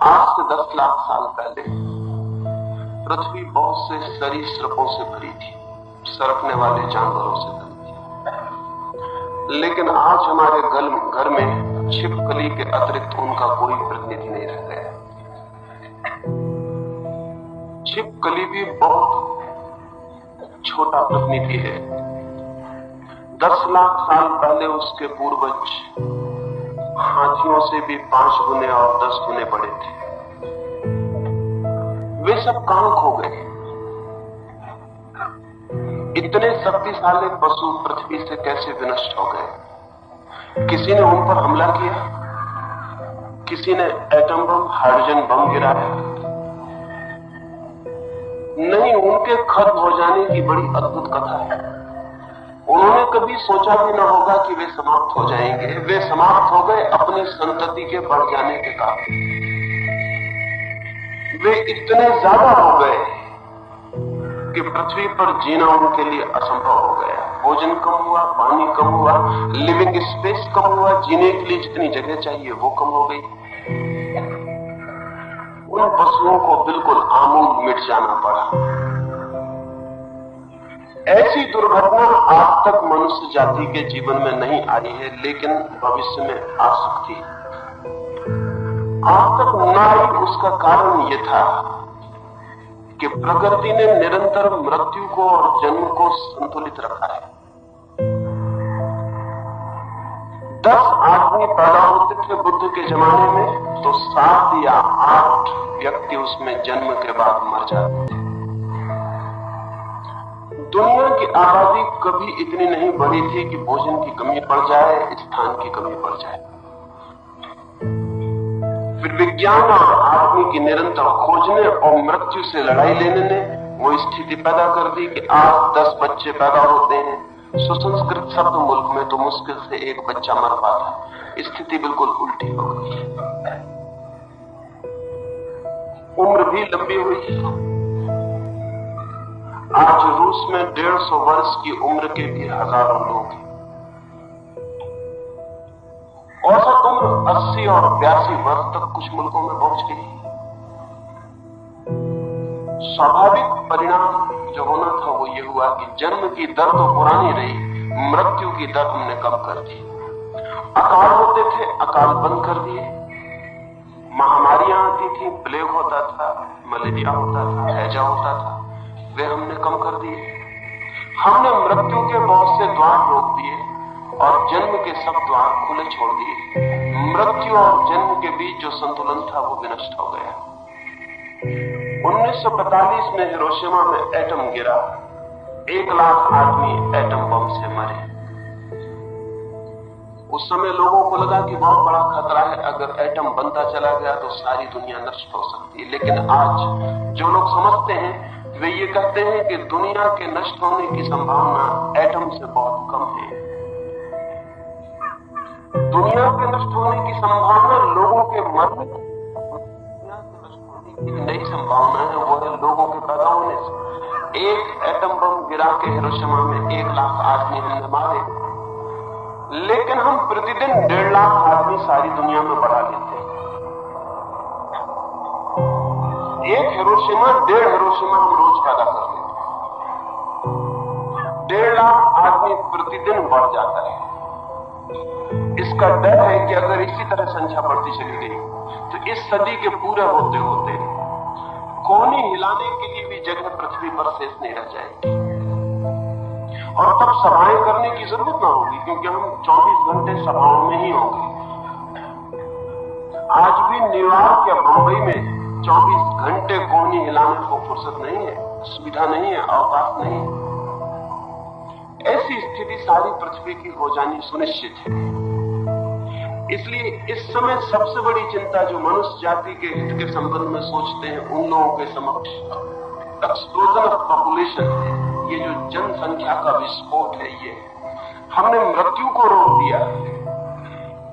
आज से 10 लाख साल पहले पृथ्वी बहुत से सरीसृपों से भरी थी, सरकने वाले जानवरों से भरी थी। लेकिन आज हमारे घर में छिपकली के अतिरिक्त उनका कोई प्रतिनिधि नहीं रह गया। छिपकली भी बहुत छोटा प्रतिनिधि है। 10 लाख साल पहले उसके पूर्वज हाथियों से भी 5 गुने और 10 गुने बड़े थे। वे सब कहां खो गए? इतने शक्तिशाली पशु पृथ्वी से कैसे विनष्ट हो गए? किसी ने उन पर हमला किया? किसी ने एटम बम, हाइड्रोजन बम गिराया? नहीं, उनके खत्म हो जाने की बड़ी अद्भुत कथा है। उन्होंने कभी सोचा भी न होगा कि वे समाप्त हो जाएंगे। वे समाप्त हो गए अपनी संतति के बढ़ जाने के कारण। वे इतने ज्यादा हो गए कि पृथ्वी पर जीना उनके लिए असंभव हो गया। भोजन कम हुआ, पानी कम हुआ, लिविंग स्पेस कम हुआ, जीने के लिए जितनी जगह चाहिए वो कम हो गई। उन पशुओं को बिल्कुल आमूल मिट जाना पड़ा। ऐसी दुर्घटना आज तक मनुष्य जाति के जीवन में नहीं आई है, लेकिन भविष्य में आ सकती है। आज तक न आई, उसका कारण यह था कि प्रकृति ने निरंतर मृत्यु को और जन्म को संतुलित रखा है। 10 आदमी पैदा होते थे बुद्ध के जमाने में, तो 7 या 8 व्यक्ति उसमें जन्म के बाद मर जाते थे। दुनिया की आबादी कभी इतनी नहीं बढ़ी थी कि भोजन की कमी पड़ जाए, स्थान की कमी पड़ जाए। फिर विज्ञान और आदमी की निरंतर खोजने और मृत्यु से लड़ाई लेने ने वो स्थिति पैदा कर दी कि आज 10 बच्चे पैदा होते हैं। सुसंस्कृत शब्द मुल्क में तो मुश्किल से 1 बच्चा मर पाता। स्थिति बिल्कुल उल्टी हो गई। उम्र भी लंबी हुई। आज रूस में 150 वर्ष की उम्र के भी हजारों लोग हैं। औसत उम्र 80 और 82 वर्ष तक कुछ मुल्कों में पहुंच गई। स्वाभाविक परिणाम जो होना था वो ये हुआ कि जन्म की दर तो पुरानी रही, मृत्यु की दर हमने कम कर दी। अकाल होते थे, अकाल बंद कर दिए। महामारियां आती थी, प्लेग होता था, मलेरिया होता था, हैजा होता था, वे हमने कम कर दिए। हमने मृत्यु के बहुत से द्वार रोक दिए और जन्म के सब द्वार खुले छोड़ दिए। मृत्यु और जन्म के बीच जो संतुलन था वो विनष्ट हो गया। 1945 में हिरोशिमा में एटम गिरा। 1 लाख आदमी एटम बम से मरे। उस समय लोगों को लगा कि बहुत बड़ा खतरा है, अगर एटम बनता चला गया तो सारी दुनिया नष्ट हो सकती है। लेकिन आज जो लोग समझते हैं वे ये कहते हैं कि दुनिया के नष्ट होने की संभावना एटम से बहुत कम है। दुनिया के नष्ट होने की संभावना लोगों के मरने, दुनिया के नष्ट होने की नई संभावना है, वो है लोगों के पैदा होने से। 1 एटम बम गिरा के हिरोशिमा में 1 लाख आदमी हमने मारे, लेकिन हम प्रतिदिन 1.5 लाख आदमी सारी दुनिया में बढ़ा लेते हैं। 1 हिरोशिमा, 1.5 हिरोशिमा हम रोज पैदा कर लेते हैं। 1.5 लाख आदमी प्रतिदिन बढ़ जाता है। इसका डर है कि अगर इसी तरह संख्या बढ़ती चली गई तो इस सदी के पूरे होते होते कोहनी हिलाने के लिए भी जगह पृथ्वी पर शेष नहीं रह जाएगी। और तब सभाएं करने की जरूरत ना होगी, क्योंकि हम 24 घंटे सभाओं में ही होंगे। आज भी न्यूयॉर्क या बंबई में 24 घंटे कोहनी हिलाने को फुर्सत नहीं है, सुविधा नहीं है, अवकाश नहीं है। ऐसी स्थिति सारी पृथ्वी की हो जानी सुनिश्चित है। इसलिए इस समय सबसे बड़ी चिंता जो मनुष्य जाति के हित के संबंध में सोचते हैं उन लोगों के समक्ष एक्सप्लोजन ऑफ पॉपुलेशन है। ये जो जनसंख्या का विस्फोट है, ये हमने मृत्यु को रोक दिया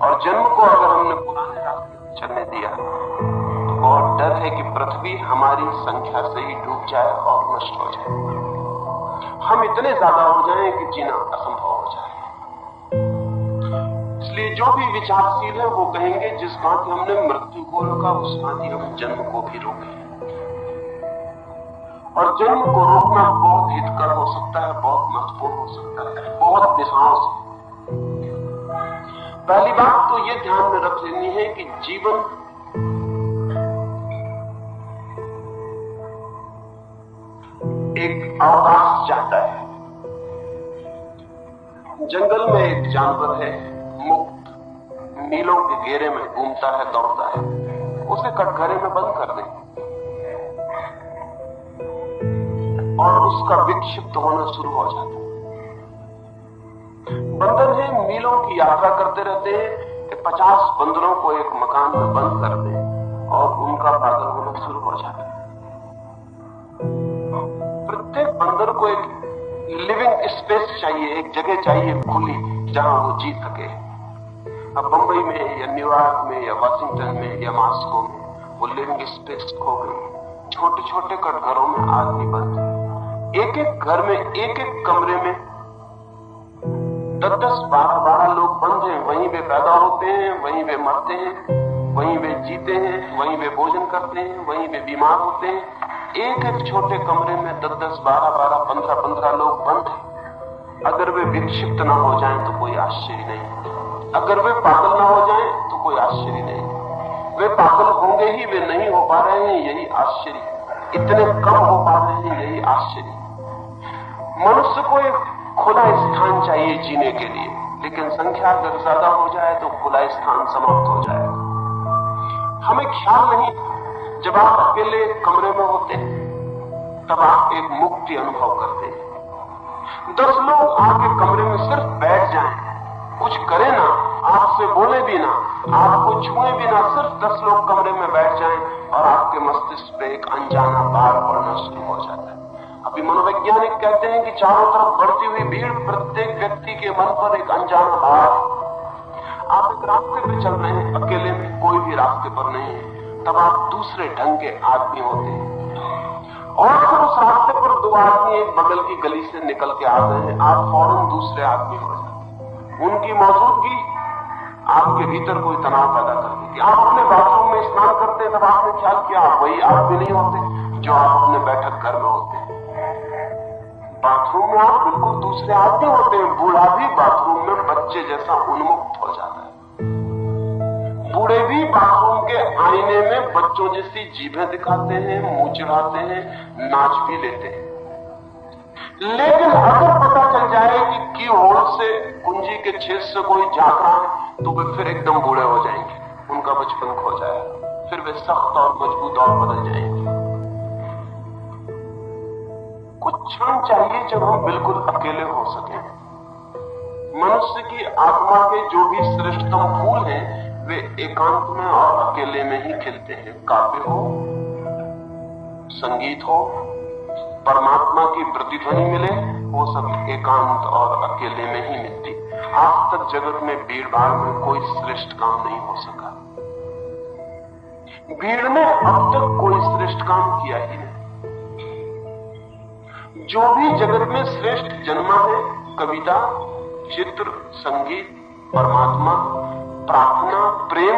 और जन्म को अगर हमने पुराने रास्ते पर चलने दिया तो बहुत डर है कि पृथ्वी हमारी संख्या से ही डूब जाए और नष्ट हो जाए। हम इतने ज्यादा हो जाएं कि जीना असंभव हो जाए। इसलिए जो जो भी विचारशील है वो कहेंगे जिस भांति हमने मृत्यु को रोका उस भांति हम जन्म को भी रोके। और जन्म को रोकना बहुत हितकर हो सकता है, बहुत महत्वपूर्ण हो सकता है, बहुत दिशाओं से। पहली बात तो ये ध्यान में रख लेनी है कि जीवन एक अवकाश चाहता है। जंगल में एक जानवर है, मुक्त मीलों के घेरे में घूमता है, दौड़ता है, उसे कटघरे में बंद कर दें और उसका विक्षिप्त होना शुरू हो जाता है। बंदर है, मीलों की यात्रा करते रहते हैं कि 50 बंदरों को एक मकान में बंद कर दें और उनका पागल होना शुरू हो जाता है। प्रत्येक बंदर को एक लिविंग स्पेस चाहिए, एक जगह चाहिए खुली जहां वो जी सके। अब बंबई में या न्यूयॉर्क में या वाशिंगटन में या मॉस्को में वो लिविंग स्पेस खो गई। छोटे छोटे कटघरों में आदमी बंद, एक एक घर में एक एक कमरे में 10-10, 12-12 लोग बंद हैं। वहीं वे पैदा होते हैं, वहीं वे मरते हैं, वहीं वे जीते हैं, वहीं वे भोजन करते हैं, वहीं वे बीमार होते हैं। एक एक छोटे कमरे में 10-10, 12-12, 15-15 लोग बंद हैं। अगर वे विक्षिप्त ना हो जाएं तो कोई आश्चर्य नहीं, अगर वे पागल ना हो जाएं तो कोई आश्चर्य नहीं। वे पागल होंगे ही, वे नहीं हो पा रहे हैं, यही आश्चर्य। इतने कम हो पा रहे हैं, यही आश्चर्य। मनुष्य को एक खुला स्थान चाहिए जीने के लिए, लेकिन संख्या अगर ज्यादा हो जाए तो खुला स्थान समाप्त हो जाएगा। हमें ख्याल नहीं, जब आप अकेले कमरे में होते हैं तब आप एक मुक्ति अनुभव करते हैं। 10 लोग आपके कमरे में सिर्फ बैठ जाएं, कुछ करें ना, आपसे बोले भी ना, आपको छुए भी ना, सिर्फ 10 लोग कमरे में बैठ जाएं और आपके मस्तिष्क पे एक अनजाना भार पड़ना शुरू हो जाता है। अभी मनोवैज्ञानिक कहते हैं कि चारों तरफ बढ़ती हुई भीड़, प्रत्येक व्यक्ति के मन पर एक अनजाना भार। आप एक रास्ते पे चल रहे हैं, अकेले में, कोई भी रास्ते पर नहीं है, तब आप दूसरे ढंग के आदमी होते हैं। और फिर उस रास्ते पर 2 आदमी एक बगल की गली से निकल के आ गए हैं, आप फौरन दूसरे आदमी हो जाते हैं। उनकी मौजूदगी आपके भीतर कोई तनाव पैदा कर देती। आप अपने बाथरूम में स्नान करते हैं तब आपने ख्याल किया आप वही आदमी नहीं होते जो आप अपने बैठक घर में होते हैं। बाथरूम में आप बिल्कुल दूसरे आदमी होते हैं। बूढ़ा भी बाथरूम में बच्चे जैसा उन्मुक्त हो जाता है। बूढ़े भी बाथरूम के आईने में बच्चों जैसी जीभें दिखाते हैं, मुंह चिढ़ाते हैं, नाच भी लेते हैं। लेकिन अगर पता चल जाए कि की होड़ से, कुंजी के छेद से कोई झांक रहा है तो वे फिर एकदम बूढ़े हो जाएंगे, उनका बचपन खो जाएगा, फिर वे सख्त और मजबूत और बदल जाएंगे। कुछ क्षण चाहिए जब हम बिल्कुल अकेले हो सके। मनुष्य की आत्मा के जो भी श्रेष्ठतम फूल हैं वे एकांत में और अकेले में ही खिलते हैं। काव्य हो, संगीत हो, परमात्मा की प्रतिध्वनि मिले, वो सब एकांत और अकेले में ही मिलती। आज तक जगत में भीड़ भाड़ में कोई श्रेष्ठ काम नहीं हो सका। भीड़ ने अब तक कोई श्रेष्ठ काम किया ही नहीं। जो भी जगत में श्रेष्ठ जन्मा है, कविता, चित्र, संगीत, परमात्मा, प्रार्थना, प्रेम,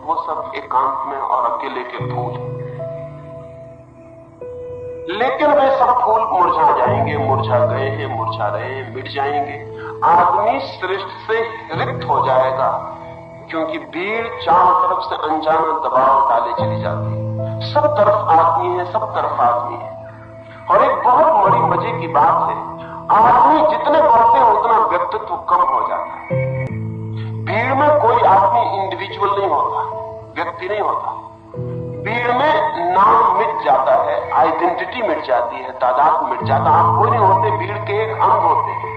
वो सब एकांत में और अकेले के फूल। लेकिन वे सब फूल मुरझा जाएंगे, मुरझा गए हैं, मुरझा रहे हैं, मिट जाएंगे। आदमी श्रेष्ठ से रिक्त हो जाएगा, क्योंकि भीड़ चारों तरफ से अनजाना दबाव डाले चली जाती है। सब तरफ आदमी है, सब तरफ आदमी है। और एक बहुत बड़ी मजे की बात है, आदमी जितने बढ़ते हैं उतना व्यक्तित्व कम हो जाता है। भीड़ में कोई आदमी इंडिविजुअल नहीं होता, व्यक्ति नहीं होता। भीड़ में नाम मिट जाता है, आइडेंटिटी मिट जाती है, तादाद मिट जाता है। आप कोई नहीं होते, भीड़ के एक अंग होते हैं।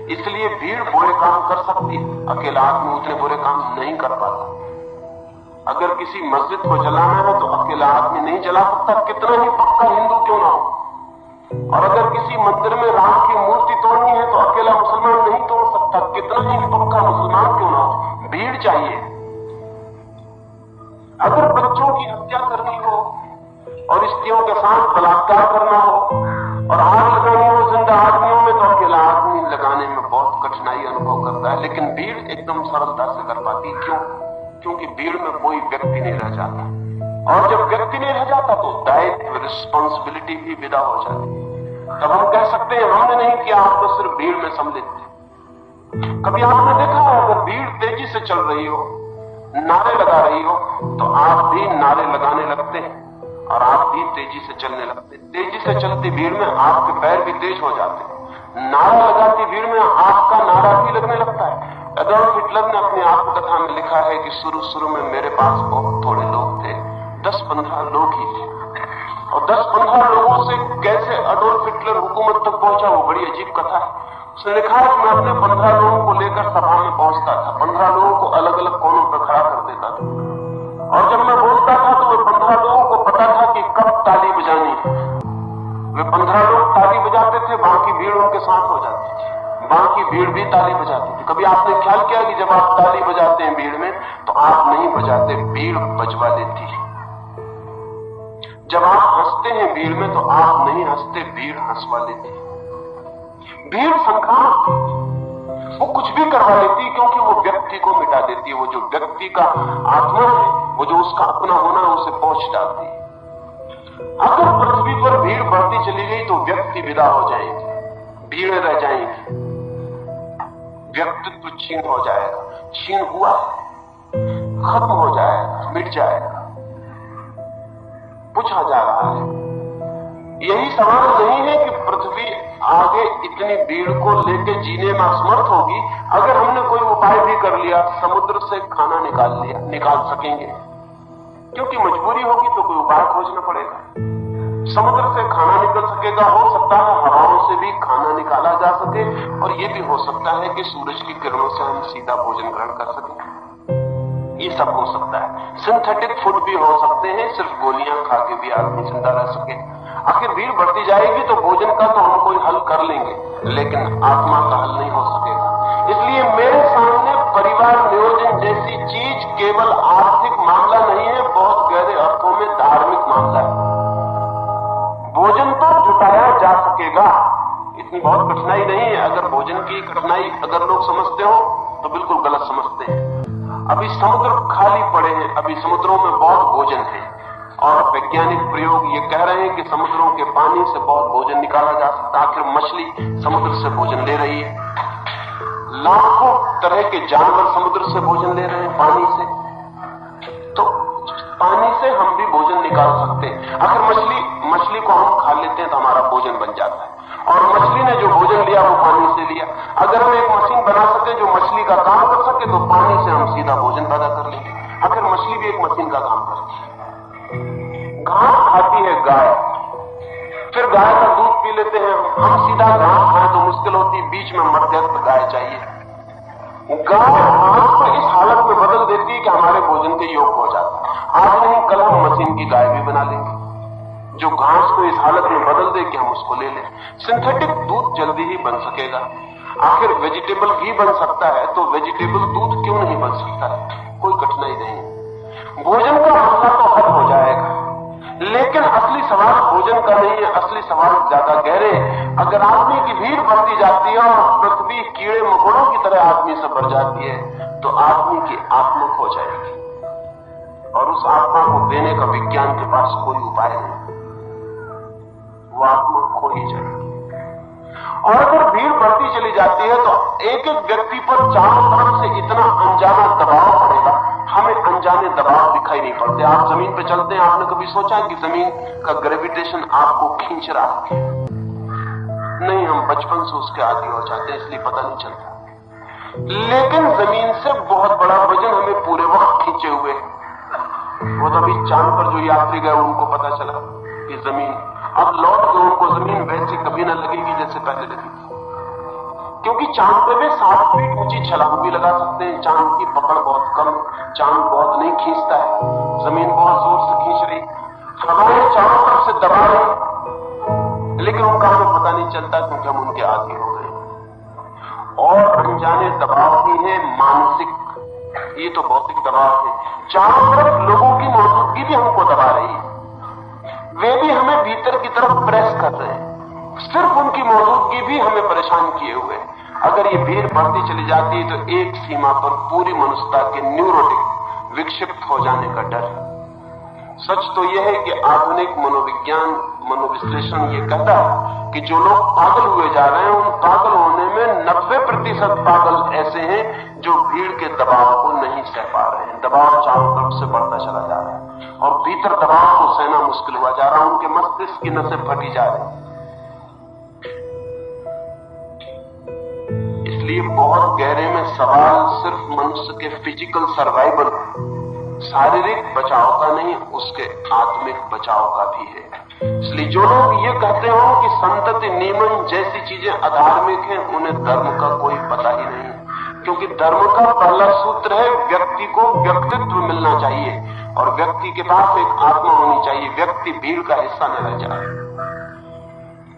इसलिए भीड़ बुरे काम कर सकती है, अकेला आदमी उतने बुरे काम नहीं कर पाता। अगर किसी मस्जिद को जलाना है तो अकेला आदमी नहीं जला सकता, कितना ही पक्का हिंदू क्यों ना हो। और अगर किसी मंदिर में राम की मूर्ति तोड़नी है तो अकेला मुसलमान नहीं तोड़ सकता, कितना ही पक्का मुसलमान क्यों ना हो। भीड़ चाहिए। अगर बच्चों की हत्या करनी हो और स्त्रियों के साथ बलात्कार करना हो और आग लगानी हो जिंदा आदमियों में, तो अकेला आदमी लगाने में बहुत कठिनाई अनुभव करता होता है, लेकिन भीड़ एकदम सरलता से कर पाती। क्यों? क्योंकि भीड़ में कोई व्यक्ति नहीं रह जाता, और जब व्यक्ति नहीं रह जाता तो दायित्व, रिस्पॉन्सिबिलिटी भी विदा हो जाती। तब हम कह सकते हैं हमने नहीं किया, आप तो सिर्फ भीड़ में सम्मिलित थे। कभी आपने देखा हो अगर भीड़ तेजी से चल रही हो, नारे लगा रही हो, तो आप भी नारे लगाने लगते हैं और आप भी तेजी से चलने लगते हैं। तेजी से चलती भीड़ में आपके पैर भी तेज हो जाते हैं। नारा लगाती भीड़ में आपका नारा भी लगने लगता है। एडोल्फ हिटलर ने अपनी आत्मकथा में लिखा है कि शुरू में मेरे पास बहुत थोड़े लोग थे, 10-15 लोग ही थे, और 10-15 लोगों से कैसे एडोल्फ हिटलर हुकूमत तक पहुंचा, वो बड़ी अजीब कथा है। उसने लिखा है कि मैं अपने 15 लोगों को लेकर सभा में पहुंचता था, 15 लोगों को अलग अलग कोनों पर खड़ा कर देता था, और जब मैं बोलता था तो वे 15 लोगों को पता था कि कब ताली बजानी है। वे 15 लोग ताली बजाते थे, बाकी भीड़ उनके साथ हो जाती थी, बाकी भीड़ भी ताली बजाती थी। कभी आपने ख्याल किया कि जब आप ताली बजाते हैं भीड़ में, तो आप नहीं बजाते, भीड़ बजवा देती है। जब आप हंसते हैं भीड़ में, तो आप नहीं हंसते, भीड़ हंसवा लेती है। भीड़ संक्रामक है, वो कुछ भी करवा लेती है, क्योंकि वो व्यक्ति को मिटा देती है। वो जो व्यक्ति का आत्मा है, वो जो उसका अपना होना है, उसे पोंछ डालती है। अगर पृथ्वी पर भीड़ बढ़ती चली गई तो व्यक्ति विदा हो जाएंगे, भीड़ रह जाएंगी, व्यक्तित्व क्षीण हो जाएगा। क्षीण हुआ, खत्म हो जाएगा, मिट जाएगा। पूछा जा रहा है, यही सवाल नहीं है कि पृथ्वी आगे इतनी भीड़ को लेकर जीने में असमर्थ होगी। अगर हमने कोई उपाय भी कर लिया, समुद्र से खाना निकाल सकेंगे, क्योंकि मजबूरी होगी तो कोई उपाय खोजना पड़ेगा। समुद्र से खाना निकल सकेगा, हो सकता है हवाओं से भी खाना निकाला जा सके, और यह भी हो सकता है कि सूरज की किरणों से हम सीधा भोजन ग्रहण कर सकें। ये सब हो सकता है। सिंथेटिक फूड भी हो सकते हैं, सिर्फ गोलियां खा के भी आदमी जिंदा रह सके। आखिर भीड़ बढ़ती जाएगी तो भोजन का तो हम कोई हल कर लेंगे, लेकिन आत्मा का हल नहीं हो सकेगा। इसलिए मेरे सामने परिवार नियोजन जैसी चीज केवल आर्थिक मामला नहीं है, बहुत गहरे अर्थों में धार्मिक मामला है। भोजन तो जुटाया जा सकेगा, इतनी बहुत कठिनाई नहीं है। अगर भोजन की कठिनाई अगर लोग समझते हो तो बिल्कुल गलत समझते हैं। अभी समुद्र खाली पड़े हैं, अभी समुद्रों में बहुत भोजन है, और वैज्ञानिक प्रयोग ये कह रहे हैं कि समुद्रों के पानी से बहुत भोजन निकाला जा सकता है। आखिर मछली समुद्र से भोजन ले रही है, लाखों तरह के जानवर समुद्र से भोजन ले रहे हैं पानी से, तो पानी से हम भी भोजन निकाल सकते हैं। आखिर मछली को हम खा लेते हैं तो हमारा भोजन बन जाता है, और मछली ने जो भोजन लिया वो पानी से लिया। अगर हम एक मशीन बना सके जो मछली का काम कर सके, तो पानी से हम सीधा भोजन पैदा कर लेंगे। आखिर मछली भी एक मशीन का काम करती है। घास खाती है गाय, फिर गाय का दूध पी लेते हैं हम सीधा घास खाएं तो मुश्किल होती, बीच में मध्यस्थ गाय चाहिए। गाय घास को इस हालत में बदल देती है कि हमारे भोजन के योग्य हो जाता है। आज नहीं कल हम मशीन की गाय भी बना लेंगे जो घास को इस हालत में बदल दे कि हम उसको ले लें। सिंथेटिक दूध जल्दी ही बन सकेगा। आखिर वेजिटेबल घी बन सकता है, तो वेजिटेबल दूध क्यों नहीं बन सकता है? कोई कठिनाई नहीं। भोजन का मसला तो हल हो जाएगा, लेकिन असली सवाल भोजन का नहीं है, असली सवाल ज्यादा गहरे। अगर आदमी की भीड़ बढ़ती जाती है और पृथ्वी कीड़े मकोड़ों की तरह आदमी से भर जाती है, तो आदमी की आत्मा खो जाएगी, और उस आत्मा को देने का विज्ञान के पास कोई उपाय नहीं, वो आत्मा खो ही जाएगी। और अगर भीड़ बढ़ती चली जाती है तो एक एक व्यक्ति पर चारों तरफ से इतना अनजाना दबाव पड़ेगा, हमें अनजाने दबाव दिखाई नहीं पड़ते। आप जमीन पे चलते हैं, आपने कभी सोचा है कि जमीन का ग्रेविटेशन आपको खींच रहा है? नहीं, हम बचपन से उसके आदी हो जाते हैं, इसलिए पता नहीं चलता। लेकिन जमीन से बहुत बड़ा वजन हमें पूरे वक्त खींचे हुए। वो तभी चांद पर जो यात्री गए उनको पता चला कि जमीन अब लौट के उनको जमीन वैसे कभी न लगेगी जैसे पहले लगी थी, क्योंकि चांद पे वे 7 फीट ऊंची छलांग भी लगा सकते हैं। चांद की पकड़ बहुत कम, चांद बहुत नहीं खींचता है, जमीन बहुत जोर से खींच रही, हवाएं चारों तरफ से दबा रही, लेकिन उनका हमें पता नहीं चलता क्योंकि हम उनके आदी हो गए। और अनजाने दबाव भी है मानसिक, ये तो भौतिक दबाव है। चारों तरफ लोगों की मौजूदगी भी हमको दबा रही है, वे भी हमें भीतर की तरफ प्रेस कर रहे हैं, सिर्फ उनकी मौजूदगी भी हमें परेशान किए हुए। अगर ये भीड़ बढ़ती चली जाती है तो एक सीमा पर पूरी मनुष्यता के न्यूरोटिक विक्षिप्त हो जाने का डर है। सच तो यह है कि आधुनिक मनोविज्ञान मनोविश्लेषण ये कहता है कि जो लोग पागल हुए जा रहे हैं, उन पागल होने में 90% पागल ऐसे हैं जो भीड़ के दबाव को नहीं सह पा रहे हैं। दबाव चारों तरफ से बढ़ता चला जा रहा है और भीतर दबाव को सहना मुश्किल हुआ जा रहा है। उनके मस्तिष्क की नसें फटी जा रही हैं। इसलिए बहुत गहरे में सवाल सिर्फ मनुष्य के फिजिकल सर्वाइवल, शारीरिक बचाव का नहीं, उसके आत्मिक बचाव का भी है। इसलिए जो लोग ये कहते हो कि संतति नियमन जैसी चीजें अधार्मिक हैं, उन्हें धर्म का कोई पता ही नहीं, क्योंकि धर्म का पहला सूत्र है व्यक्ति को व्यक्तित्व मिलना चाहिए और व्यक्ति के पास एक आत्मा होनी चाहिए, व्यक्ति भीड़ का हिस्सा न रह जाए।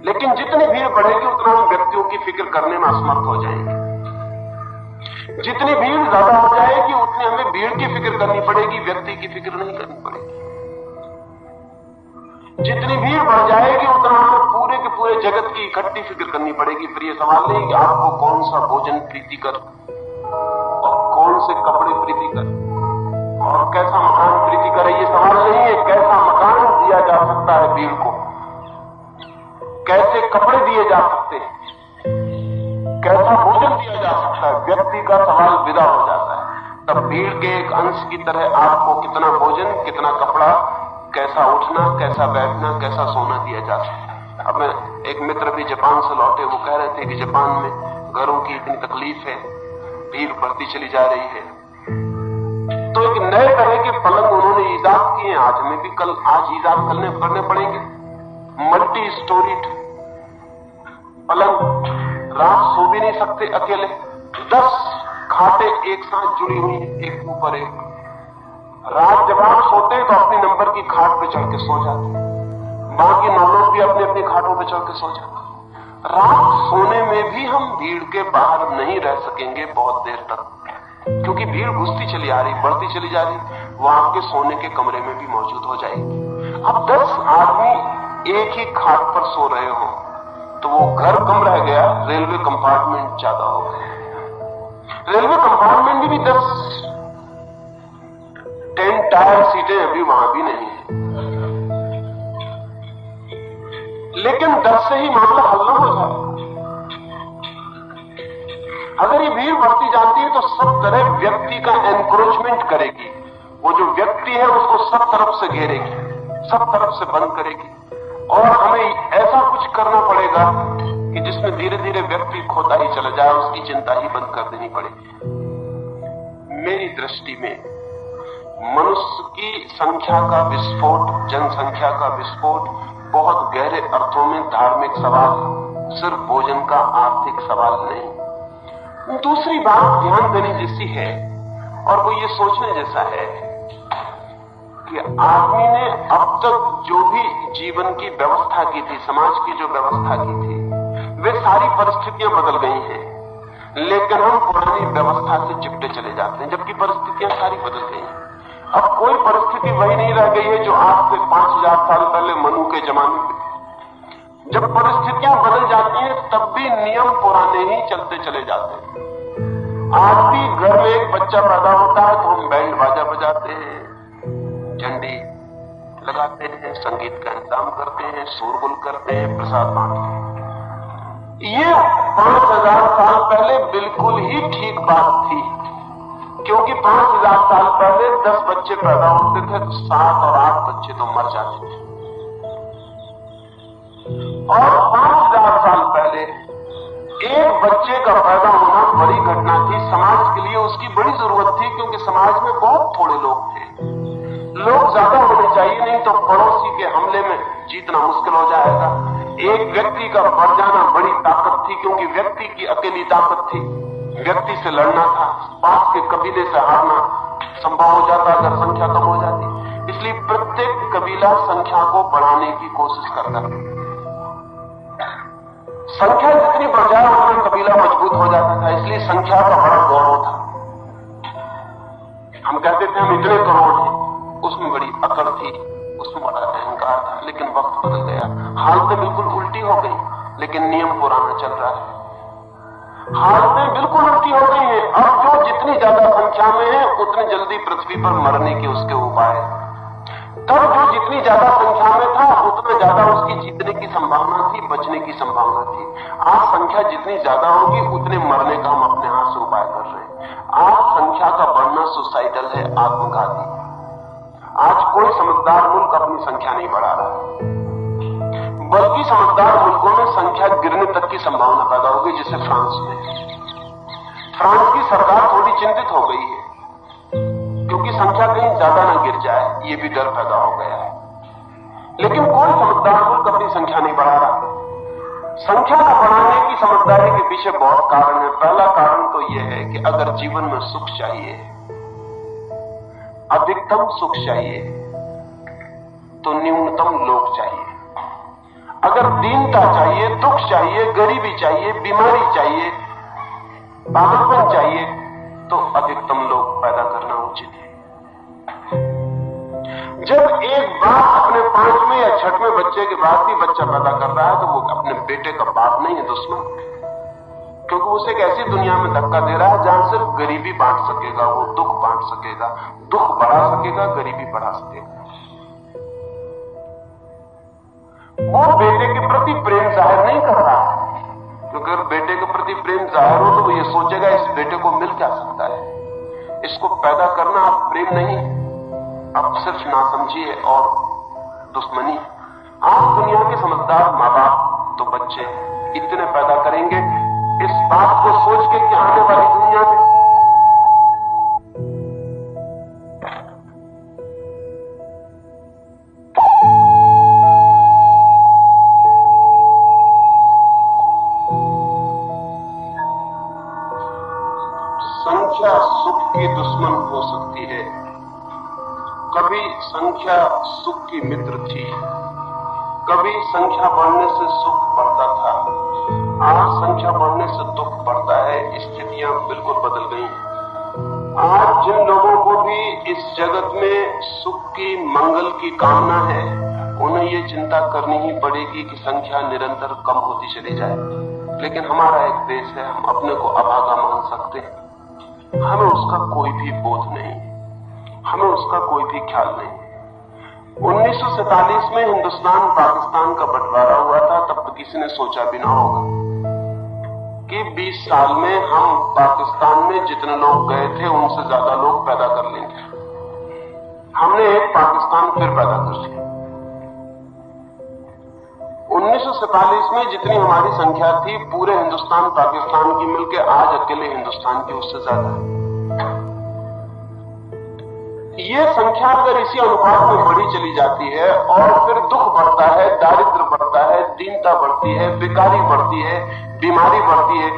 लेकिन जितनी भीड़ बढ़ेगी उतना हम व्यक्तियों की फिक्र करने में असमर्थ हो जाएंगे। जितनी भीड़ ज्यादा हो जाएगी उतनी हमें भीड़ की फिक्र करनी पड़ेगी, व्यक्ति की फिक्र नहीं करनी पड़ेगी। जितनी भीड़ बढ़ जाएगी उतना हमें पूरे के पूरे जगत की इकट्ठी फिक्र करनी पड़ेगी। फिर ये सवाल नहीं कि आपको कौन सा भोजन प्रीतिकर और कौन से कपड़े प्रीतिकर और कैसा मकान प्रीतिकर है, ये सवाल नहीं है। कैसा मकान दिया जा सकता है भीड़ को, कैसे कपड़े दिए जा सकते हैं, कैसा भोजन दिया जा सकता है, व्यक्ति का सवाल विदा हो जाता है। तब भीड़ के एक अंश की तरह आपको कितना भोजन, कितना कपड़ा, कैसा उठना, कैसा बैठना, कैसा सोना दिया जा सकता है। अब मैं एक मित्र भी जापान से लौटे, वो कह रहे थे कि जापान में घरों की इतनी तकलीफ है, भीड़ बढ़ती चली जा रही है, तो एक नए तरह के पलंग उन्होंने ईजाद किए। आज हमें भी आज ईजाद करने पड़ेंगे। मल्टी स्टोरीड पलंग, रात सो भी नहीं सकते अकेले, 10 खाटे एक साथ जुड़ी हुई है, एक ऊपर एक। रात जब आप सोते तो अपनी नंबर की खाट पे चढ़ के सो जाते, बाकी 9 लोग भी अपनी अपनी खाटों पे चढ़ के सो जाते। रात सोने में भी हम भीड़ के बाहर नहीं रह सकेंगे बहुत देर तक, क्योंकि भीड़ घुसती चली आ रही, बढ़ती चली जा रही, वो आपके सोने के कमरे में भी मौजूद हो जाएगी। अब 10 आदमी एक ही खाट पर सो रहे हो तो वो घर कम रह गया, रेलवे कंपार्टमेंट ज्यादा हो गए। रेलवे कंपार्टमेंट में भी 10 टायर सीटें अभी वहां भी नहीं है, लेकिन 10 से ही मामला हल न हो जाए। अगर ये भीड़ बढ़ती जाती है तो सब तरह व्यक्ति का एनक्रोचमेंट करेगी। वो जो व्यक्ति है उसको सब तरफ से घेरेगी, सब तरफ से बंद करेगी, और हमें ऐसा कुछ करना पड़ेगा कि जिसमें धीरे धीरे व्यक्ति खोता ही चला जाए, उसकी चिंता ही बंद कर देनी पड़ेगी। मेरी दृष्टि में मनुष्य की संख्या का विस्फोट, जनसंख्या का विस्फोट बहुत गहरे अर्थों में धार्मिक सवाल, सिर्फ भोजन का आर्थिक सवाल नहीं। दूसरी बात ध्यान देने जैसी है और वो ये सोचने जैसा है कि आदमी ने अब तक जो भी जीवन की व्यवस्था की थी, समाज की जो व्यवस्था की थी, वे सारी परिस्थितियां बदल गई हैं, लेकिन हम पुरानी व्यवस्था से चिपटे चले जाते हैं, जबकि परिस्थितियां सारी बदल गई हैं। अब कोई परिस्थिति वही नहीं रह गई है जो आज से 5000 साल पहले मनु के जमाने में थी। जब परिस्थितियां बदल जाती हैं तब भी नियम पुराने ही चलते चले जाते हैं। आज भी घर में एक बच्चा पैदा होता है तो हम बैंड बाजा बजाते हैं, झंडी लगाते हैं, संगीत का इंतजाम करते हैं, शोरगुल करते हैं, प्रसाद बांटते हैं। ये 5000 साल पहले बिल्कुल ही ठीक बात थी, क्योंकि 5000 साल पहले 10 बच्चे पैदा होते थे, 7 और 8 बच्चे तो मर जाते थे। और 5000 साल पहले एक बच्चे का पैदा होना बड़ी घटना थी, समाज के लिए उसकी बड़ी जरूरत थी, क्योंकि समाज में बहुत थोड़े लोग थे। लोग ज्यादा होने चाहिए, नहीं तो पड़ोसी के हमले में जीतना मुश्किल हो जाएगा। एक व्यक्ति का बढ़ जाना बड़ी ताकत थी, क्योंकि व्यक्ति की अकेली ताकत थी, व्यक्ति से लड़ना था, पास के कबीले से हारना संभव हो जाता अगर संख्या कम हो जाती। इसलिए प्रत्येक कबीला संख्या को बढ़ाने की कोशिश करता है। संख्या जितनी बढ़ जाए उतना कबीला मजबूत हो जाता था, इसलिए संख्या का बड़ा गौरव था। हम कहते थे हम इतने करोड़ हैं, उसमें बड़ी अकड़ थी, उसमें बड़ा अहंकार था। लेकिन वक्त बदल गया, हालतें बिल्कुल उल्टी हो गई, लेकिन नियम पुराना चल रहा है। हालतें बिल्कुल उल्टी हो गई हैं। अब जो जितनी ज्यादा संख्या में है उतनी जल्दी पृथ्वी पर मरने के उसके उपाय। तब जो जितनी ज्यादा संख्या में था उतना ज्यादा उसकी जीतने की संभावना थी, बचने की संभावना थी। आज संख्या जितनी ज्यादा होगी उतने मरने का हम अपने हाथ से उपाय कर रहे हैं। आज संख्या का बढ़ना सुसाइडल है, आत्मघाती। आज कोई समझदार मुल्क अपनी संख्या नहीं बढ़ा रहा, बल्कि समझदार मुल्कों में संख्या गिरने तक की संभावना पैदा होगी, जैसे फ्रांस में। फ्रांस की सरकार थोड़ी चिंतित हो गई है क्योंकि संख्या कहीं ज्यादा ना गिर जाए, ये भी डर पैदा हो गया है। लेकिन कोई समझदार मुल्क अपनी संख्या नहीं बढ़ा रहा। संख्या को बढ़ाने की समझदारी के पीछे बहुत कारण है। पहला कारण तो यह है कि अगर जीवन में सुख चाहिए, अधिकतम सुख चाहिए, तो न्यूनतम लोग चाहिए। अगर दीनता चाहिए, दुख चाहिए, गरीबी चाहिए, बीमारी चाहिए, पागलपन चाहिए, तो अधिकतम लोग पैदा करना उचित है। जब एक बाप अपने 5वें या 6वें बच्चे के बाद भी बच्चा पैदा कर रहा है तो वो अपने बेटे का बाप नहीं है, दुश्मन। क्योंकि उसे एक ऐसी दुनिया में धक्का दे रहा है जहां सिर्फ गरीबी बांट सकेगा, वो दुख बांट सकेगा, दुख बढ़ा सकेगा, गरीबी बढ़ा सकेगा। वो बेटे के प्रति प्रेम जाहिर नहीं कर रहा है, क्योंकि अगर बेटे के प्रति प्रेम जाहिर हो तो वो ये सोचेगा इस बेटे को मिल क्या सकता है। इसको पैदा करना अब प्रेम नहीं, अब सिर्फ नासमझी है और दुश्मनी। आज दुनिया के समझदार माँ बाप तो बच्चे इतने पैदा करेंगे इस बात को सोच के कि आने वाली दुनिया में संख्या सुख की दुश्मन हो सकती है। कभी संख्या सुख की मित्र थी, कभी संख्या बढ़ने से सुख बढ़ता था, आज संख्या बढ़ने से दुख बढ़ता है। स्थितियां बिल्कुल बदल गई हैं। आज जिन लोगों को भी इस जगत में सुख की, मंगल की कामना है, उन्हें ये चिंता करनी ही पड़ेगी कि संख्या निरंतर कम होती चली जाए। लेकिन हमारा एक देश है, हम अपने को अभागा मान सकते हैं, हमें उसका कोई भी बोध नहीं, हमें उसका कोई भी ख्याल नहीं। 1947 में हिंदुस्तान पाकिस्तान का बंटवारा हुआ था, तब तो किसी ने सोचा भी ना होगा कि 20 साल में हम पाकिस्तान में जितने लोग गए थे उनसे ज्यादा लोग पैदा कर लेंगे। हमने एक पाकिस्तान फिर पैदा कर लिया। 1947 में जितनी हमारी संख्या थी पूरे हिंदुस्तान पाकिस्तान की मिलकर आज अकेले हिंदुस्तान की उससे ज्यादा है। ये संख्या अगर इसी अनुपात में बढ़ी चली जाती है और फिर दुख बढ़ता है, दारिद्र्य बढ़ता है, दीनता बढ़ती है, बेकारी बढ़ती है, बीमारी बढ़ती है,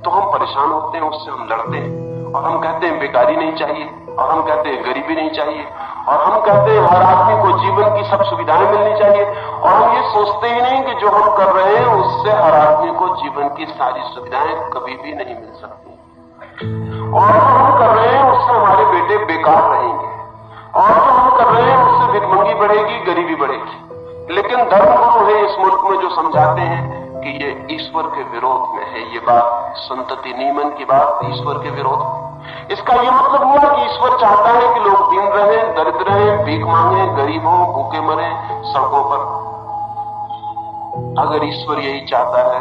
तो हम परेशान होते हैं, उससे हम लड़ते हैं और हम कहते हैं बेकारी नहीं चाहिए, और हम कहते हैं गरीबी नहीं चाहिए, और हम कहते हैं हर आदमी को जीवन की सब सुविधाएं मिलनी चाहिए, और हम ये सोचते ही नहीं कि जो हम कर रहे हैं उससे हर आदमी को जीवन की सारी सुविधाएं कभी भी नहीं मिल सकती, और जो हम कर रहे हैं उससे हमारे बेटे बेकार रहेंगे, और जो हम कर रहे हैं उससे भिखमंगी बढ़ेगी, गरीबी बढ़ेगी। लेकिन धर्मगुरु है इस मुल्क में जो समझाते हैं कि ये ईश्वर के विरोध में है, ये बात संतति नियमन की बात ईश्वर के विरोध में। इसका ये मतलब हुआ कि ईश्वर चाहता है कि लोग दीन रहें, दरिद्र रहें, भीख मांगे, गरीब हों, भूखे मरे सड़कों पर। अगर ईश्वर यही चाहता है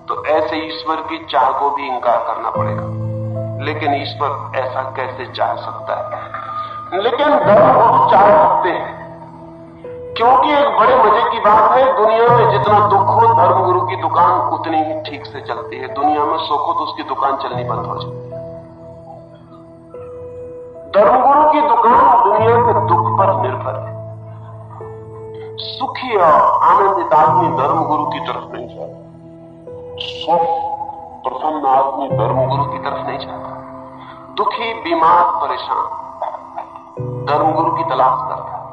तो ऐसे ईश्वर की चाह को भी इंकार करना पड़ेगा। लेकिन ईश्वर ऐसा कैसे चाह सकता है? लेकिन धर्मगुरु चाह सकते हैं, क्योंकि एक बड़े मजे की बात है, दुनिया में जितना दुख हो धर्मगुरु की दुकान उतनी ही ठीक से चलती है। दुनिया में सुख हो तो उसकी दुकान चलनी बंद हो जाती है। धर्मगुरु की दुकान दुनिया के दुख पर निर्भर है। सुखी और आनंदित आदमी धर्मगुरु की तरफ नहीं जाता, स्वस्थ प्रसन्न आदमी धर्मगुरु की तरफ नहीं जाता। दुखी, बीमार, परेशान धर्मगुरु की तलाश करता है।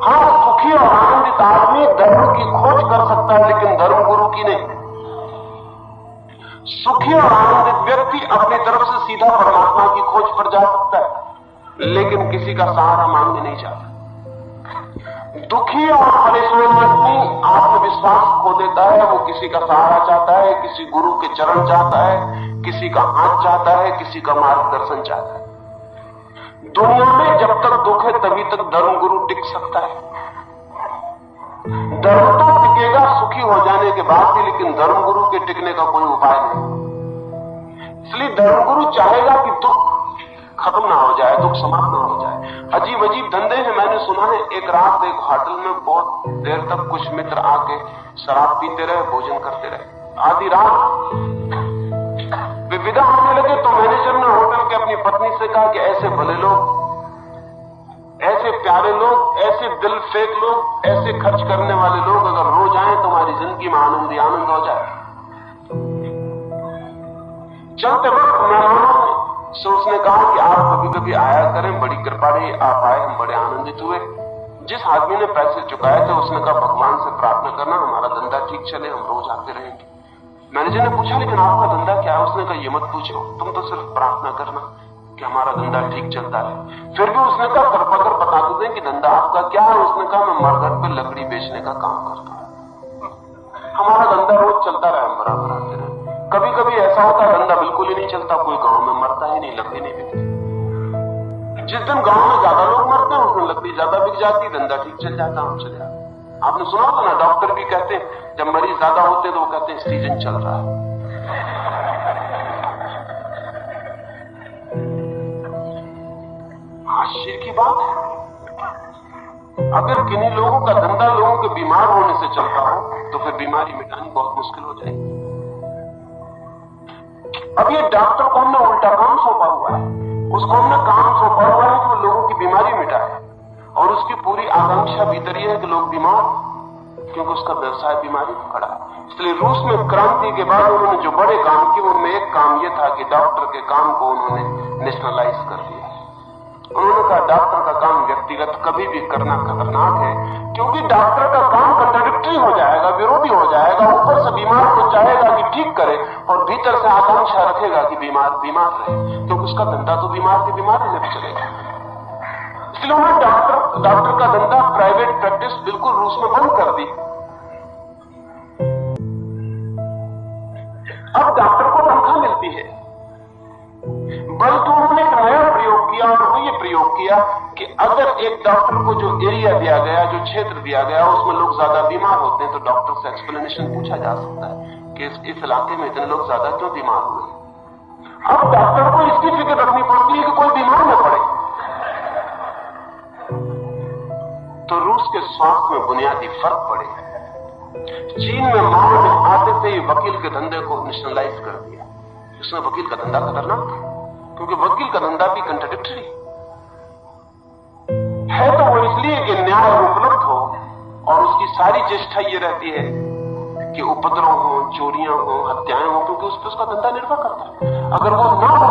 हाँ, सुखी और आनंदित आदमी धर्म की खोज कर सकता है, लेकिन धर्मगुरु की नहीं। सुखी और आनंदित व्यक्ति अपनी तरफ से सीधा परमात्मा की खोज पर जा सकता है, लेकिन किसी का सहारा मांगने नहीं जाता। दुखी और परेशान आदमी आत्मविश्वास खो देता है। वो किसी का सहारा चाहता है, किसी गुरु के चरण चाहता है, किसी का हाथ चाहता है, किसी का मार्गदर्शन चाहता है। दुनिया में जब तक दुख है तभी तक धर्म गुरु टिक सकता है। धर्म तो टिकेगा सुखी हो जाने के बाद भी, लेकिन धर्म गुरु के टिकने का कोई उपाय नहीं। इसलिए धर्म गुरु चाहेगा कि दुख खत्म ना हो जाए, दुख समाप्त ना हो जाए। अजीब अजीब धंधे हैं। मैंने सुना है एक रात एक होटल में बहुत देर तक कुछ मित्र आके शराब पीते रहे, भोजन करते रहे। आधी रात वे विदा होने लगे तो मैनेजर ने होटल के अपनी पत्नी से कहा कि ऐसे भले लोग, ऐसे प्यारे लोग, ऐसे दिल फेंक लोग, ऐसे खर्च करने वाले लोग अगर रो जाएं तो हमारी जिंदगी में आनंद ही आनंद हो जाए। चलते वक्त मेहमानों से उसने कहा कि आप कभी कभी आया करें, बड़ी कृपा रही आप आए, हम बड़े आनंदित हुए। जिस आदमी ने पैसे चुकाए थे उसने कहा भगवान से प्रार्थना करना हमारा धंधा ठीक चले, हम रोज आते रहेंगे। मैनेजर ने पूछा लेकिन आपका धंधा क्या है? उसने कहा ये मत पूछो, तुम तो सिर्फ प्रार्थना करना कि हमारा धंधा ठीक चलता है। फिर भी उसने कहा कृपा कर बता तो दें कि धंधा आपका क्या है? उसने कहा मैं मरघट पे लकड़ी बेचने का काम करता हूं, हमारा धंधा रोज चलता रहे, हम बराबर आते रहे। कभी कभी ऐसा होता है धंधा बिल्कुल ही नहीं चलता, कोई गांव में मरता ही नहीं, लकड़ी नहीं बिकती। जिस दिन गांव में ज्यादा लोग मरते हैं उस दिन लकड़ी ज्यादा बिक जाती, धंधा ठीक चल जाता, हम चले जाते। आपने सुना होगा ना, डॉक्टर भी कहते हैं जब मरीज ज्यादा होते हैं तो वो कहते हैं सीजन चल रहा है। आश्चर्य की बात है, अगर किन्हीं लोगों का धंधा लोगों के बीमार होने से चलता हो तो फिर बीमारी मिटानी बहुत मुश्किल हो जाएगी। अब ये डॉक्टर को हमने उल्टा काम सौंपा हुआ है, उसको हमने काम सौंपा हुआ है कि वो लोगों की बीमारी मिटाए, और उसकी पूरी आकांक्षा भीतर ये है कि लोग बीमार, क्योंकि उसका व्यवसाय बीमारी में खड़ा है। इसलिए रूस में क्रांति के बाद उन्होंने जो बड़े काम किए उनमें एक काम यह था कि डॉक्टर के काम को उन्होंने नेशनलाइज कर दिया। उन्होंने कहा डॉक्टर का काम व्यक्तिगत कभी भी करना खतरनाक है, क्योंकि डॉक्टर का काम कंट्राडिक्टरी हो जाएगा, विरोधी हो जाएगा। ऊपर से बीमार को चाहेगा कि ठीक करे और भीतर से आकांक्षा रखेगा कि बीमार बीमार रहे, क्योंकि उसका धंधा तो बीमार की बीमारी में चलेगा। इसलिए उन्होंने डॉक्टर का धंधा, प्राइवेट प्रैक्टिस बिल्कुल रूस में बंद कर दी। अब डॉक्टर को तनख्वाह मिलती है, बल्कि उन्होंने एक नया प्रयोग किया, और वो ये प्रयोग किया कि अगर एक डॉक्टर को जो एरिया दिया गया, जो क्षेत्र दिया गया, उसमें लोग ज्यादा बीमार होते हैं तो डॉक्टर से एक्सप्लेनेशन पूछा जा सकता है कि इस इलाके में इतने लोग ज्यादा क्यों बीमार हुए। अब डॉक्टर को इसकी फिक्र रखनी पड़ती है कि कोई बीमार न पड़े। तो रूस के स्वास्थ्य में बुनियादी फर्क पड़े। चीन में माओ ने आते से ही वकील के धंधे को नेशनलाइज कर दिया। उसने वकील का धंधा खतरनाक है, क्योंकि वकील का धंधा भी कंट्राडिक्टरी है। तो वो इसलिए कि न्याय उपलब्ध हो, और उसकी सारी चेष्टा ये रहती है कि उपद्रव हो, चोरियां हो, हत्याएं हो, क्योंकि उस पर उसका धंधा निर्भर करता है। अगर वो ना हो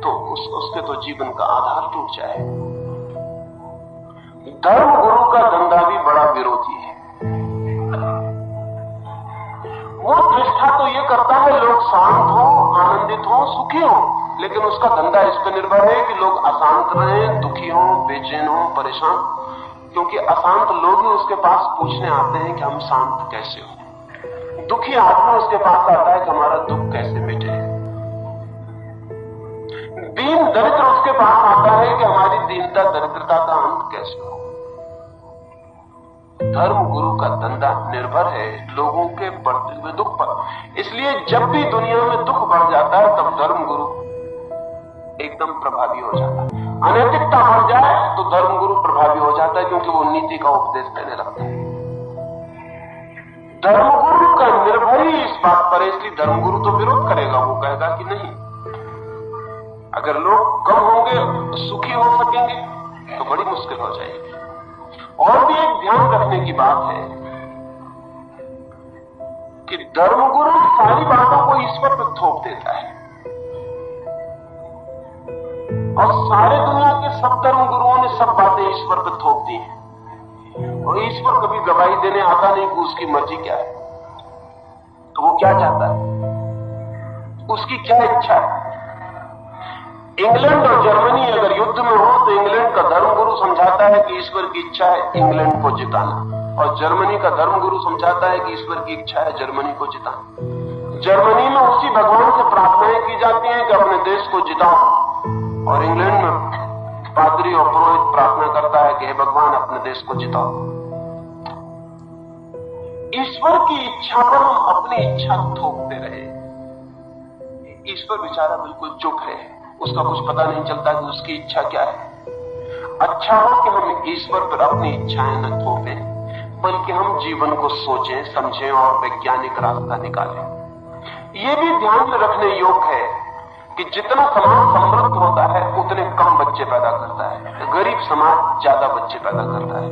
तो उसके तो जीवन का आधार टूट जाए। धर्म गुरु का धंधा भी बड़ा विरोधी है। वो चेष्टा तो ये करता है लोग शांत हो, आनंदित हो, सुखी हो, लेकिन उसका धंधा इस पर निर्भर है कि लोग अशांत रहें, दुखी हो, बेचैन हो, परेशान, क्योंकि अशांत लोग ही उसके पास पूछने आते हैं कि हम शांत कैसे हो। दुखी आदमी उसके पास आता है कि हमारा दुख कैसे मिटे। दीन दरिद्र उसके पास आता है कि हमारी दीनता दरिद्रता का अंत कैसे हो। धर्म गुरु का धंधा निर्भर है लोगों के बढ़ते हुए दुख पर। इसलिए जब भी दुनिया में दुख बढ़ जाता है तब धर्म गुरु एकदम प्रभावी हो जाता है। अनैतिकता बढ़ जाए तो धर्म गुरु प्रभावी हो जाता है, क्योंकि वो नीति का उपदेश देने लगता है। धर्म गुरु का निर्भर ही इस बात पर है, इसलिए धर्म गुरु तो विरोध करेगा। वो कहेगा कि नहीं, अगर लोग कम होंगे, सुखी हो सकेंगे तो बड़ी मुश्किल हो जाएगी। और भी एक ध्यान रखने की बात है कि धर्मगुरु सारी बातों को ईश्वर पर थोप देता है, और सारे दुनिया के सब धर्मगुरुओं ने सब बातें ईश्वर पर थोप दी हैं। और ईश्वर कभी गवाही देने आता नहीं कि उसकी मर्जी क्या है, तो वो क्या चाहता है, उसकी क्या इच्छा है। इंग्लैंड और जर्मनी अगर युद्ध में हो तो इंग्लैंड का धर्मगुरु समझाता है कि ईश्वर की इच्छा है इंग्लैंड को जिताना, और जर्मनी का धर्मगुरु समझाता है कि ईश्वर की इच्छा है जर्मनी को जिताना। जर्मनी में उसी भगवान से प्रार्थनाएं की जाती हैं कि अपने देश को जिताओ, और इंग्लैंड में पादरी और पुरोहित प्रार्थना करता है कि हे भगवान अपने देश को जिताओ। ईश्वर की इच्छा पर हम अपनी इच्छा थोपते रहे। ईश्वर बेचारा बिल्कुल चुप है, उसका कुछ पता नहीं चलता कि उसकी इच्छा क्या है। अच्छा हो कि हम ईश्वर पर अपनी इच्छाएं न थोपें, बल्कि हम जीवन को सोचें, समझें और वैज्ञानिक रास्ता निकालें। ये भी ध्यान में रखने योग्य है कि जितना समाज समृद्ध होता है उतने कम बच्चे पैदा करता है, गरीब समाज ज्यादा बच्चे पैदा करता है।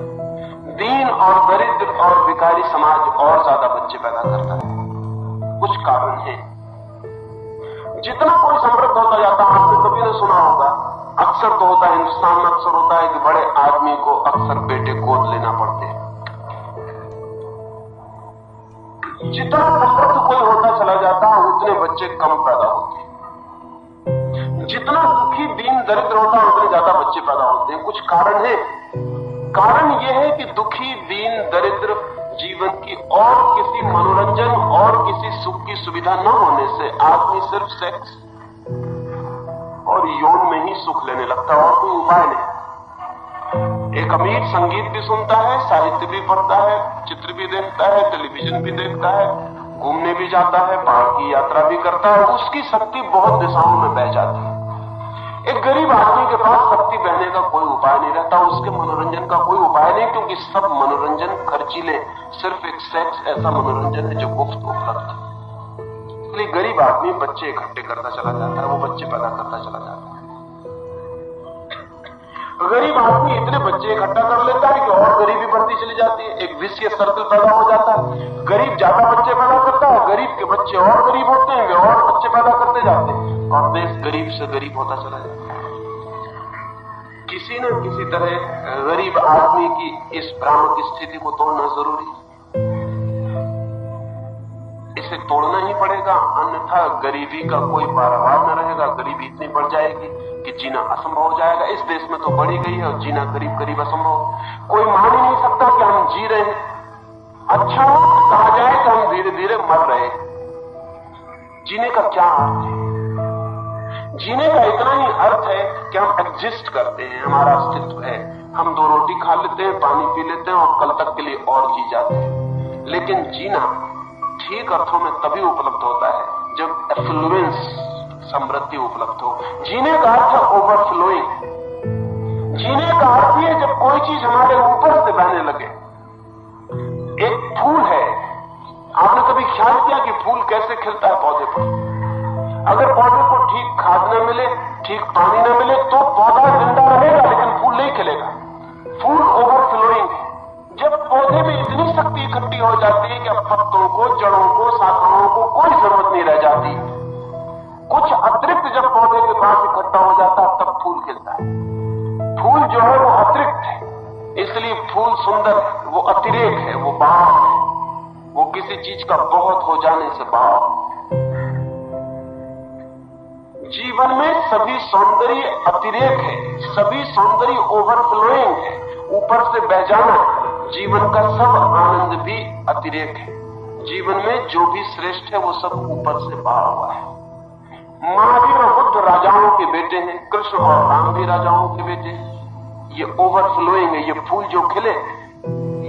दीन और दरिद्र और भिखारी समाज और ज्यादा बच्चे पैदा करता है। कुछ कारण है। जितना कोई समृद्ध होता जाता है, आपने कभी न सुना होगा, अक्सर तो होता है, हिंदुस्तान में अक्सर होता है कि बड़े आदमी को अक्सर बेटे गोद लेना पड़ते हैं। जितना समृद्ध कोई होता चला जाता है उतने बच्चे कम पैदा होते हैं। जितना दुखी दीन दरिद्र होता है उतने ज्यादा बच्चे पैदा होते हैं। कुछ कारण है। कारण यह है कि दुखी दीन दरिद्र जीवन की और किसी मनोरंजन और किसी सुख की सुविधा न होने से आदमी सिर्फ सेक्स और यौन में ही सुख लेने लगता है, और कोई उपाय नहीं। एक अमीर संगीत भी सुनता है, साहित्य भी पढ़ता है, चित्र भी देखता है, टेलीविजन भी देखता है, घूमने भी जाता है, पहाड़ की यात्रा भी करता है, उसकी शक्ति बहुत दिशाओं में बह जाती है। एक गरीब आदमी के पास शक्ति बहने का कोई उपाय नहीं रहता, उसके मनोरंजन का कोई उपाय नहीं, क्योंकि सब मनोरंजन खर्चीले। सिर्फ एक सेक्स ऐसा मनोरंजन है जो मुफ्त उपलब्ध है। इसलिए गरीब आदमी बच्चे इकट्ठे करता चला जाता है, वो बच्चे पैदा करता चला जाता है। गरीब आदमी इतने बच्चे इकट्ठा कर लेता है कि और गरीबी बढ़ती चली जाती है, एक विषय सर्कल पैदा हो जाता है। गरीब ज्यादा बच्चे पैदा करता है, गरीब के बच्चे और गरीब होते हैं, वे और बच्चे पैदा करते जाते हैं, और देश गरीब से गरीब होता चला जाता है। किसी न किसी तरह गरीब आदमी की इस भ्रामक स्थिति को तोड़ना जरूरी है। इसे तोड़ना ही पड़ेगा, अन्यथा गरीबी का कोई पारावार न रहेगा। गरीबी इतनी बढ़ जाएगी कि जीना असंभव हो जाएगा। इस देश में तो बढ़ी गई है और जीना करीब करीब असंभव। कोई मान ही नहीं सकता कि हम जी रहे हैं। अच्छा कहा जाए कि हम धीरे धीरे मर रहे हैं। जीने का क्या अर्थ है? जीने का इतना ही अर्थ है कि हम एग्जिस्ट करते हैं, हमारा अस्तित्व है। हम दो रोटी खा लेते हैं, पानी पी लेते हैं और कल तक के लिए और जी जाते हैं। लेकिन जीना ठीक अर्थों में तभी उपलब्ध होता है जब एफ्लुएंस, समृद्धि उपलब्ध हो। जीने का अर्थ है ओवरफ्लोइंग। जीने का अर्थ है जब कोई चीज हमारे ऊपर से बहने लगे। एक फूल है, आपने कभी ख्याल किया कि फूल कैसे खिलता है पौधे पर? अगर पौधे को ठीक खाद न मिले, ठीक पानी न मिले तो पौधा जिंदा रहेगा लेकिन फूल नहीं खिलेगा। फूल ओवरफ्लोइंग है। जब पौधे में इतनी शक्ति इकट्ठी हो जाती है कि अब पत्तों को, जड़ों को, शाखाओं को कोई जरूरत नहीं रह जाती, कुछ अतिरिक्त जब पौधे के पास इकट्ठा हो जाता है तब फूल खिलता है। फूल जो है वो अतिरिक्त है, इसलिए फूल सुंदर है, वो अतिरेक है, वो भाव है, वो किसी चीज का बहुत हो जाने से भाव। जीवन में सभी सौंदर्य अतिरेक है, सभी सौंदर्य ओवरफ्लोइंग है, ऊपर से बह जाना। जीवन का सब आनंद भी अतिरेक है। जीवन में जो भी श्रेष्ठ है वो सब ऊपर से बहा हुआ है। महावीर और बुद्ध राजाओं के बेटे हैं, कृष्ण और राम भी राजाओं के बेटे हैं। ये ओवरफ्लोइंग है। ये फूल जो खिले,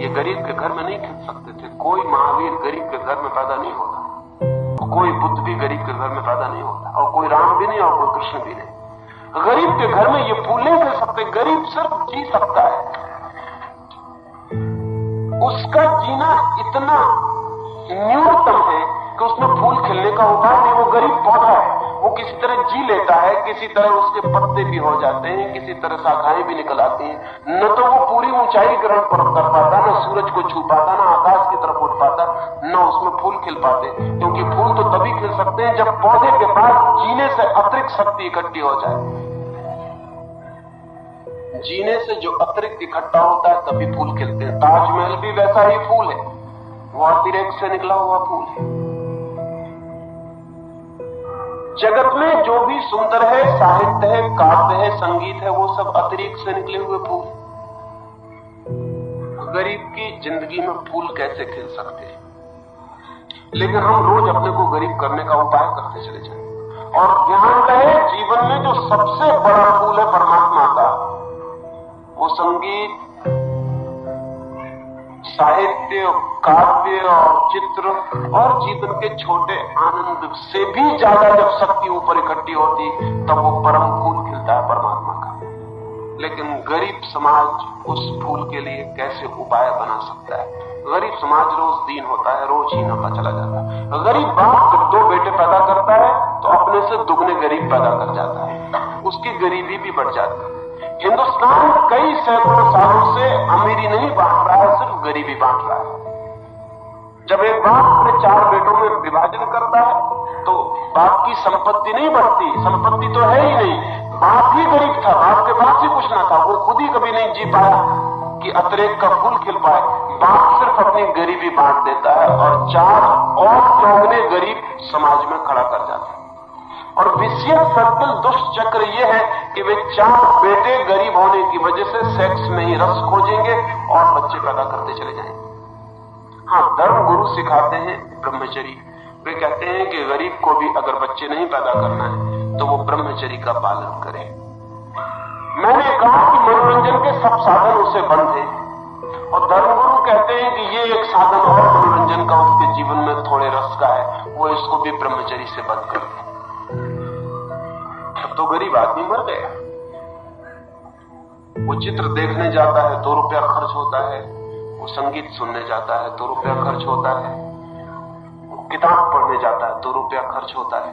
ये गरीब के घर में नहीं खिल सकते थे। कोई महावीर गरीब के घर में पैदा नहीं होता, कोई बुद्ध भी गरीब के घर में पैदा नहीं होता, और कोई राम भी नहीं और कोई कृष्ण भी नहीं। गरीब के घर में ये फूल नहीं खिल सकते। गरीब सिर्फ जी सकता है, उसका जीना इतना न्यूनतम है कि उसमें फूल खिलने का उपाय नहीं। वो गरीब पौधा है, वो किसी तरह जी लेता है, किसी तरह उसके पत्ते भी हो जाते हैं, किसी तरह शाखाएं भी निकल आती हैं। न तो वो पूरी ऊंचाई ग्रहण कर पाता, न सूरज को छू पाता, न आकाश की तरफ उठ पाता, न उसमें फूल खिल पाते। क्योंकि फूल तो तभी खिल सकते हैं जब पौधे के पास जीने से अतिरिक्त शक्ति इकट्ठी हो जाए। जीने से जो अतिरिक्त इकट्ठा होता है तभी फूल खिलते हैं। ताजमहल भी वैसा ही फूल है, वो अतिरेक से निकला हुआ फूल है। जगत में जो भी सुंदर है, साहित्य है, काव्य है, संगीत है, वो सब अतिरिक्त से निकले हुए फूल। गरीब की जिंदगी में फूल कैसे खिल सकते हैं? लेकिन हम रोज अपने को गरीब करने का उपाय करते चले जाएं। और ध्यान रहे, जीवन में जो सबसे बड़ा फूल है परमात्मा का, वो संगीत, साहित्य, काव्य और चित्र और जीवन के छोटे आनंद से भी ज्यादा जब शक्ति ऊपर इकट्ठी होती तब वो परम फूल खिलता है परमात्मा का। लेकिन गरीब समाज उस फूल के लिए कैसे उपाय बना सकता है? गरीब समाज रोज दीन होता है, रोज ही होता चला जाता है। गरीब बाप जब 2 बेटे पैदा करता है तो अपने से दुगने गरीब पैदा कर जाता है, उसकी गरीबी भी बढ़ जाती है। हिंदुस्तान कई सैकड़ों सालों से अमीरी नहीं बांट रहा है, सिर्फ गरीबी बांट रहा है। जब एक बाप अपने 4 बेटों में विभाजन करता है तो बाप की संपत्ति नहीं बढ़ती, संपत्ति तो है ही नहीं। बाप ही गरीब था, बाप के पास ही कुछ ना था, वो खुद ही कभी नहीं जी पाया कि अतिरेक का फूल खिल पाए। बाप सिर्फ अपनी गरीबी बांट देता है और 4 और चौगुने गरीब समाज में खड़ा कर जाता है। और विषय सर्कल, दुष्ट चक्र ये है कि वे 4 बेटे गरीब होने की वजह से सेक्स में ही रस खोजेंगे और बच्चे पैदा करते चले जाएंगे। हाँ, धर्म गुरु सिखाते हैं ब्रह्मचर्य। वे कहते हैं कि गरीब को भी अगर बच्चे नहीं पैदा करना है तो वो ब्रह्मचर्य का पालन करे। मैंने कहा कि मनोरंजन के सब साधन उसे बंद हैं, और धर्मगुरु कहते हैं कि ये एक साधन और मनोरंजन का उसके जीवन में थोड़े रस का है, वो इसको भी ब्रह्मचर्य से बंद कर दे। अब तो गरीब आदमी मर गया। वो चित्र देखने जाता है, 2 रुपया खर्च होता है। वो संगीत सुनने जाता है, 2 रुपया खर्च होता है। वो किताब पढ़ने जाता है, 2 रुपया खर्च होता है।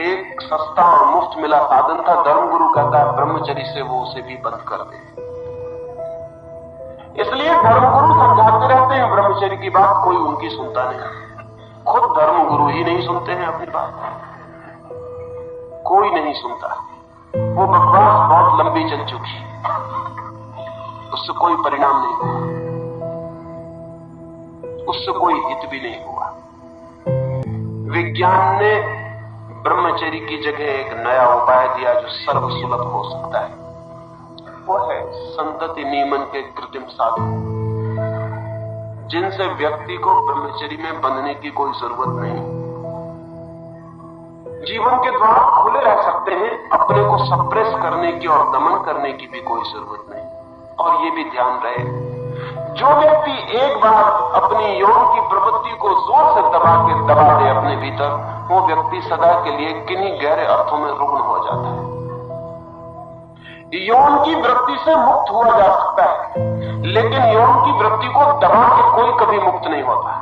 एक सस्ता और मुफ्त मिला साधन था, धर्मगुरु कहता है ब्रह्मचर्य से वो उसे भी बंद कर दे। इसलिए धर्मगुरु समझाते रहते हैं ब्रह्मचर्य की बात, कोई उनकी सुनता नहीं। खुद धर्मगुरु ही नहीं सुनते हैं अपनी बात, कोई नहीं सुनता। वो बकवास बहुत लंबी चल चुकी, उससे कोई परिणाम नहीं हुआ, उससे कोई हित भी नहीं हुआ। विज्ञान ने ब्रह्मचर्य की जगह एक नया उपाय दिया जो सर्वसुलभ हो सकता है, वो है संतति नियमन के कृत्रिम साधन, जिनसे व्यक्ति को ब्रह्मचर्य में बंधने की कोई जरूरत नहीं। जीवन के द्वार खुले रह सकते हैं, अपने को सप्रेस करने की और दमन करने की भी कोई जरूरत नहीं। और ये भी ध्यान रहे, जो व्यक्ति एक बार अपनी यौन की प्रवृत्ति को जोर से दबा दे अपने भीतर, वो व्यक्ति सदा के लिए किन्हीं गहरे अर्थों में रुग्ण हो जाता है। यौन की वृत्ति से मुक्त हुआ जा सकता है, लेकिन यौन की वृत्ति को दबा के कोई कभी मुक्त नहीं होता।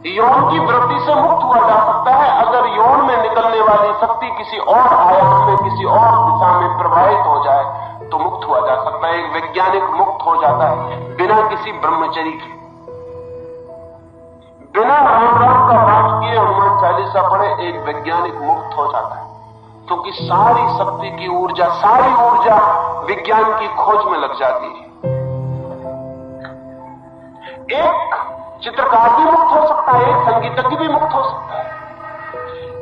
यौन की वृत्ति से मुक्त हुआ जा सकता है अगर यौन में निकलने वाली शक्ति किसी और आयाम में, किसी और दिशा में प्रवाहित हो जाए तो मुक्त हुआ जा सकता है। एक वैज्ञानिक मुक्त हो जाता है बिना किसी ब्रह्मचर्य के, बिना राम राम का पाठ किए, हनुमान चालीसा पढ़े, एक वैज्ञानिक मुक्त हो जाता है, क्योंकि सारी शक्ति की ऊर्जा, सारी ऊर्जा विज्ञान की खोज में लग जाती है। एक चित्रकार भी मुक्त हो सकता है, एक संगीतज्ञ भी मुक्त हो सकता है,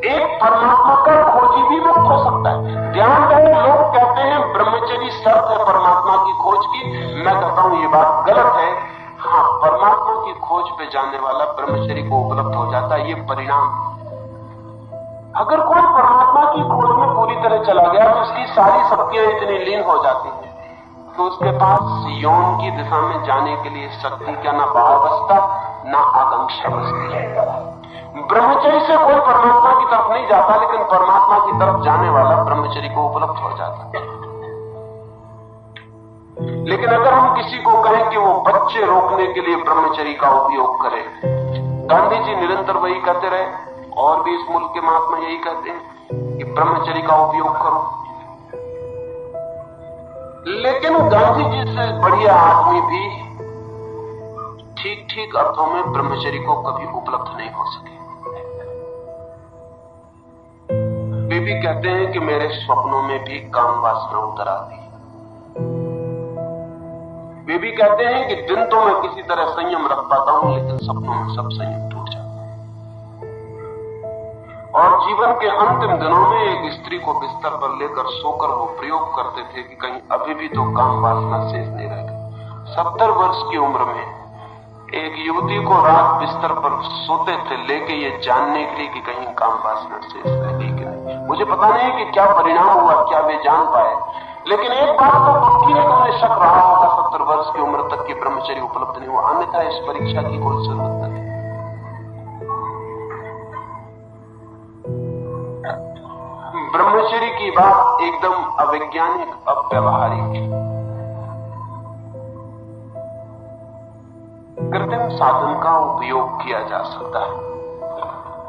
एक परमात्मा का खोजी भी मुक्त हो सकता है। ध्यान रहे, लोग कहते हैं ब्रह्मचर्य शर्त है परमात्मा की खोज की। मैं कहता हूं ये बात गलत है। हाँ, परमात्मा की खोज पे जाने वाला ब्रह्मचर्य को उपलब्ध हो जाता है, ये परिणाम। अगर कोई परमात्मा की खोज में पूरी तरह चला गया तो उसकी सारी शक्तियां इतनी लीन हो जाती हैं तो उसके पास यौन की दिशा में जाने के लिए शक्ति का ना भाव बचता, ना आकांक्षा बचती है। ब्रह्मचर्य से कोई परमात्मा की तरफ नहीं जाता, लेकिन परमात्मा की तरफ जाने वाला ब्रह्मचर्य को उपलब्ध हो जाता है। लेकिन अगर हम किसी को कहें कि वो बच्चे रोकने के लिए ब्रह्मचर्य का उपयोग करे, गांधी जी निरंतर वही कहते रहे, और भी इस मुल्क के महात्मा यही कहते हैं कि ब्रह्मचर्य का उपयोग करो। लेकिन गांधी जी से बढ़िया आदमी भी ठीक ठीक अर्थों में ब्रह्मचर्य को कभी उपलब्ध नहीं हो सके। वे भी कहते हैं कि मेरे स्वप्नों में भी काम वासना उतर आती है। वे भी कहते हैं कि दिन तो मैं किसी तरह संयम रख पाता हूं, लेकिन सपनों में सब संयम टूट जाता है। और जीवन के अंतिम दिनों में एक स्त्री को बिस्तर पर लेकर सोकर वो प्रयोग करते थे कि कहीं अभी भी तो काम वासना शेष नहीं रह गई। 70 वर्ष की उम्र में एक युवती को रात बिस्तर पर सोते थे लेके ये जानने के लिए कि कहीं काम वासना शेष रह गई कि नहीं। मुझे पता नहीं कि क्या परिणाम हुआ, क्या वे जान पाए, लेकिन एक बात तो पक्की है कि उन्हें शक रहा होगा 70 वर्ष की उम्र तक की ब्रह्मचर्य उपलब्ध नहीं हुआ, अन्यथा इस परीक्षा की कोई जरूरत नहीं। ब्रह्मचर्य की बात एकदम अवैज्ञानिक, अव्यावहारिक है। कृत्रिम साधन का उपयोग किया जा सकता है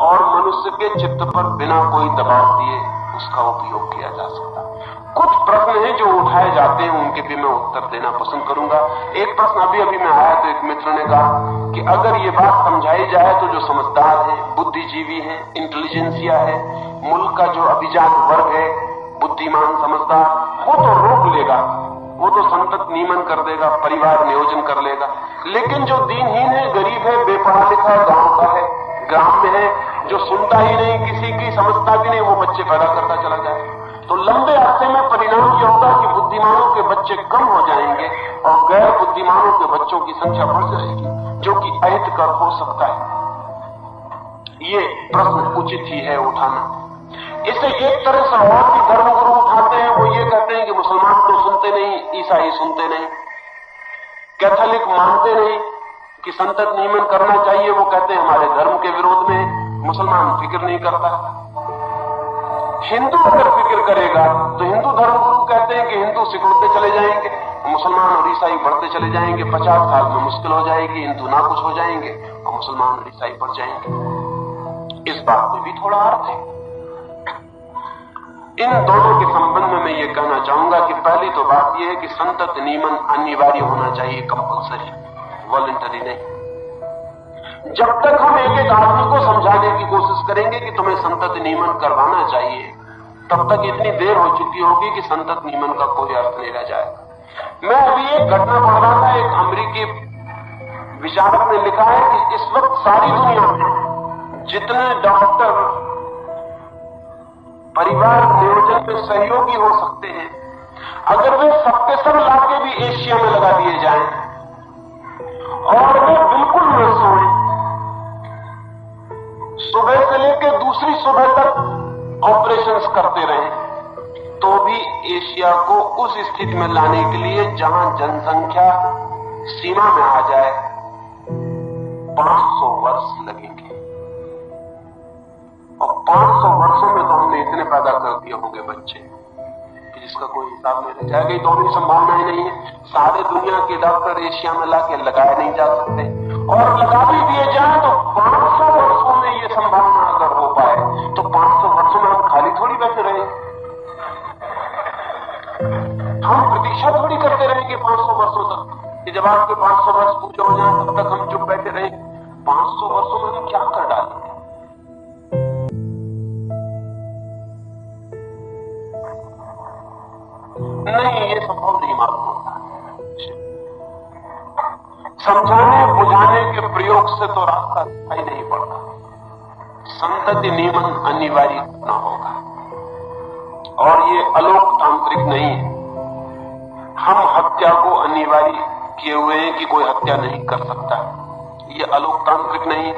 और मनुष्य के चित्त पर बिना कोई दबाव दिए उसका उपयोग किया जा सकता है। कुछ प्रश्न हैं जो उठाए जाते हैं, उनके भी मैं उत्तर देना पसंद करूंगा। एक प्रश्न अभी मैं आया तो एक मित्र ने कहा कि अगर ये बात समझाई जाए तो जो समझदार है, बुद्धिजीवी है, इंटेलिजेंसिया है, मुल्क का जो अभिजात वर्ग है, बुद्धिमान समझदार, वो तो रोक लेगा, वो तो संतत नियमन कर देगा, परिवार नियोजन कर लेगा। लेकिन जो दीनहीन है, गरीब है, बेपढ़ा लिखा गांव का है, ग्राम में है, जो सुनता ही नहीं, किसी की समझता भी नहीं, वो बच्चे पैदा करता चला जाए तो लंबे अरसे में परिणाम यह होगा कि बुद्धिमानों के बच्चे कम हो जाएंगे और गैर बुद्धिमानों के बच्चों की संख्या बढ़ जाएगी, जो कि अहितकर हो सकता है। ये प्रश्न उचित ही है उठाना। इसे एक तरह से और भी धर्मगुरु उठाते हैं। वो ये कहते हैं कि मुसलमान तो सुनते नहीं, ईसाई सुनते नहीं, कैथोलिक मानते नहीं कि संतत नियमन करना चाहिए, वो कहते हैं हमारे धर्म के विरोध में, मुसलमान फिक्र नहीं करता। हिंदू अगर फिक्र करेगा तो हिंदू धर्मगुरु कहते हैं कि हिंदू सिकुड़ते चले जाएंगे, मुसलमान और ईसाई बढ़ते चले जाएंगे, 50 साल में मुश्किल हो जाएगी, हिंदू ना कुछ हो जाएंगे और मुसलमान और ईसाई बढ़ जाएंगे। इस बात में भी थोड़ा अर्थ है। इन दोनों के संबंध में मैं ये कहना चाहूंगा कि पहली तो बात यह है कि संतत नियमन अनिवार्य होना चाहिए, कंपल्सरी, वॉलंटरी नहीं। जब तक हम एक एक आदमी को समझाने की कोशिश करेंगे कि तुम्हें संतत नियमन करवाना चाहिए, तब तक इतनी देर हो चुकी होगी कि संतत नियमन का कोई अर्थ नहीं रह जाएगा। मैं अभी एक घटना पढ़ रहा था, एक अमेरिकी विचारक ने लिखा है कि इस वक्त सारी दुनिया में जितने डॉक्टर परिवार नियोजन में सहयोगी हो सकते हैं, अगर वे सबके सब लाके भी एशिया में लगा दिए जाएं और वे बिल्कुल न सोएं, सुबह से लेकर दूसरी सुबह तक ऑपरेशंस करते रहें, तो भी एशिया को उस स्थिति में लाने के लिए जहां जनसंख्या सीमा में आ जाए 500 वर्ष लगेंगे। और 500 वर्षों में तो हमने इतने पैदा कर दिए होंगे बच्चे कि जिसका कोई हिसाब नहीं रह जाएगा। तो भी संभावना ही नहीं है। सारे दुनिया के डॉक्टर एशिया में लाके लगाए नहीं जा सकते, और लगा भी दिए जाए तो 500 वर्षों में ये संभावना अगर हो पाए तो 500 वर्षों में हम खाली थोड़ी बैठे रहेंगे, हम प्रतीक्षा थोड़ी करते रहेंगे 500 वर्षों तक कि जब आपके 500 वर्ष पूरे हो जाए तब तक हम चुप बैठे रहेंगे। 500 वर्षों में हम क्या कर डालेंगे? नहीं, ये संभव नहीं मालूम होता। समझाने बुझाने के प्रयोग से तो रास्ता दिखाई नहीं पड़ता। संतति नियमन अनिवार्य न होगा, और ये अलोकतांत्रिक नहीं है। हम हत्या को अनिवार्य किए हुए हैं कि कोई हत्या नहीं कर सकता, ये अलोकतांत्रिक नहीं है।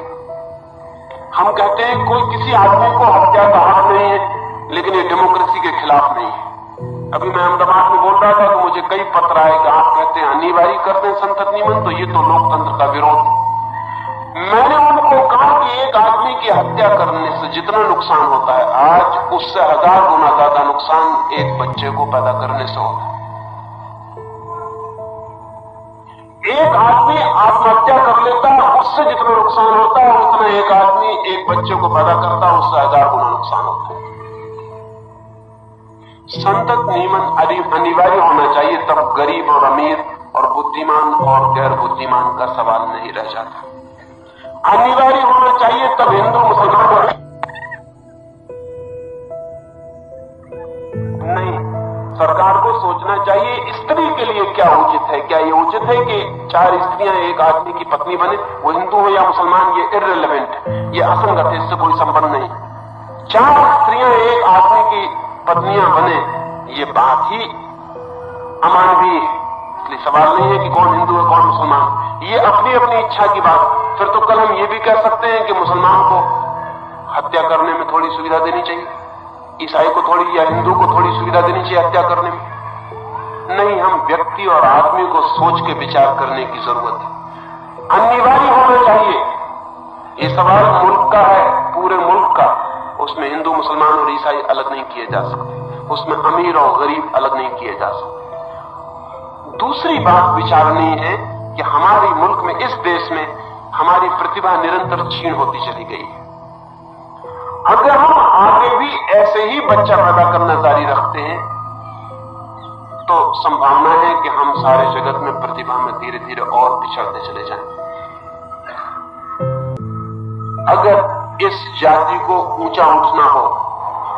हम कहते हैं कोई किसी आदमी को हत्या का हक नहीं है, लेकिन ये डेमोक्रेसी के खिलाफ नहीं है। अभी मैं अहमदाबाद में बोल रहा था तो मुझे कई पत्र आए कि आप कहते हैं अनिवार्य करते हैं संतत नियमन, तो ये तो लोकतंत्र का विरोध। मैंने उनको कहा कि एक आदमी की हत्या करने से जितना नुकसान होता है, आज उससे 1000 गुना ज्यादा नुकसान एक बच्चे को पैदा करने से होता है। एक आदमी आत्महत्या कर लेता है, उससे जितना नुकसान होता है उतना एक आदमी एक बच्चे को पैदा करता है, उससे 1000 गुना नुकसान होता है। संतत नियमन अनिवार्य होना चाहिए, तब गरीब और अमीर और बुद्धिमान और गैर बुद्धिमान का सवाल नहीं रह जाता। अनिवार्य होना चाहिए तब हिंदू मुसलमान नहीं। सरकार को सोचना चाहिए स्त्री के लिए क्या उचित है। क्या ये उचित है कि 4 स्त्रियां एक आदमी की पत्नी बने? वो हिंदू हो या मुसलमान, ये इर्रेलेवेंट है, ये असंगत है, इससे कोई संबंध नहीं। 4 स्त्रियां एक आदमी की पत्नियां बने, ये बात ही अमानवीय है। इसलिए सवाल नहीं है कि कौन हिंदू है कौन मुसलमान, ये अपनी अपनी इच्छा की बात। फिर तो कल हम ये भी कह सकते हैं कि मुसलमान को हत्या करने में थोड़ी सुविधा देनी चाहिए, ईसाई को थोड़ी या हिंदू को थोड़ी सुविधा देनी चाहिए हत्या करने में। नहीं, हम व्यक्ति और आदमी को सोच के विचार करने की जरूरत है। अनिवार्य होना चाहिए। ये सवाल मुल्क का है, पूरे मुल्क का। उसमें हिंदू मुसलमान और ईसाई अलग नहीं किए जा सकते, उसमें अमीर और गरीब अलग नहीं किए जा सकते। दूसरी बात विचारनीय है कि हमारे मुल्क में, इस देश में हमारी प्रतिभा निरंतर क्षीण होती चली गई है। अगर हम आगे भी ऐसे ही बच्चा पैदा करना जारी रखते हैं तो संभावना है कि हम सारे जगत में प्रतिभा में धीरे धीरे और पिछड़ते चले जाएं। अगर इस जाति को ऊंचा उठना हो,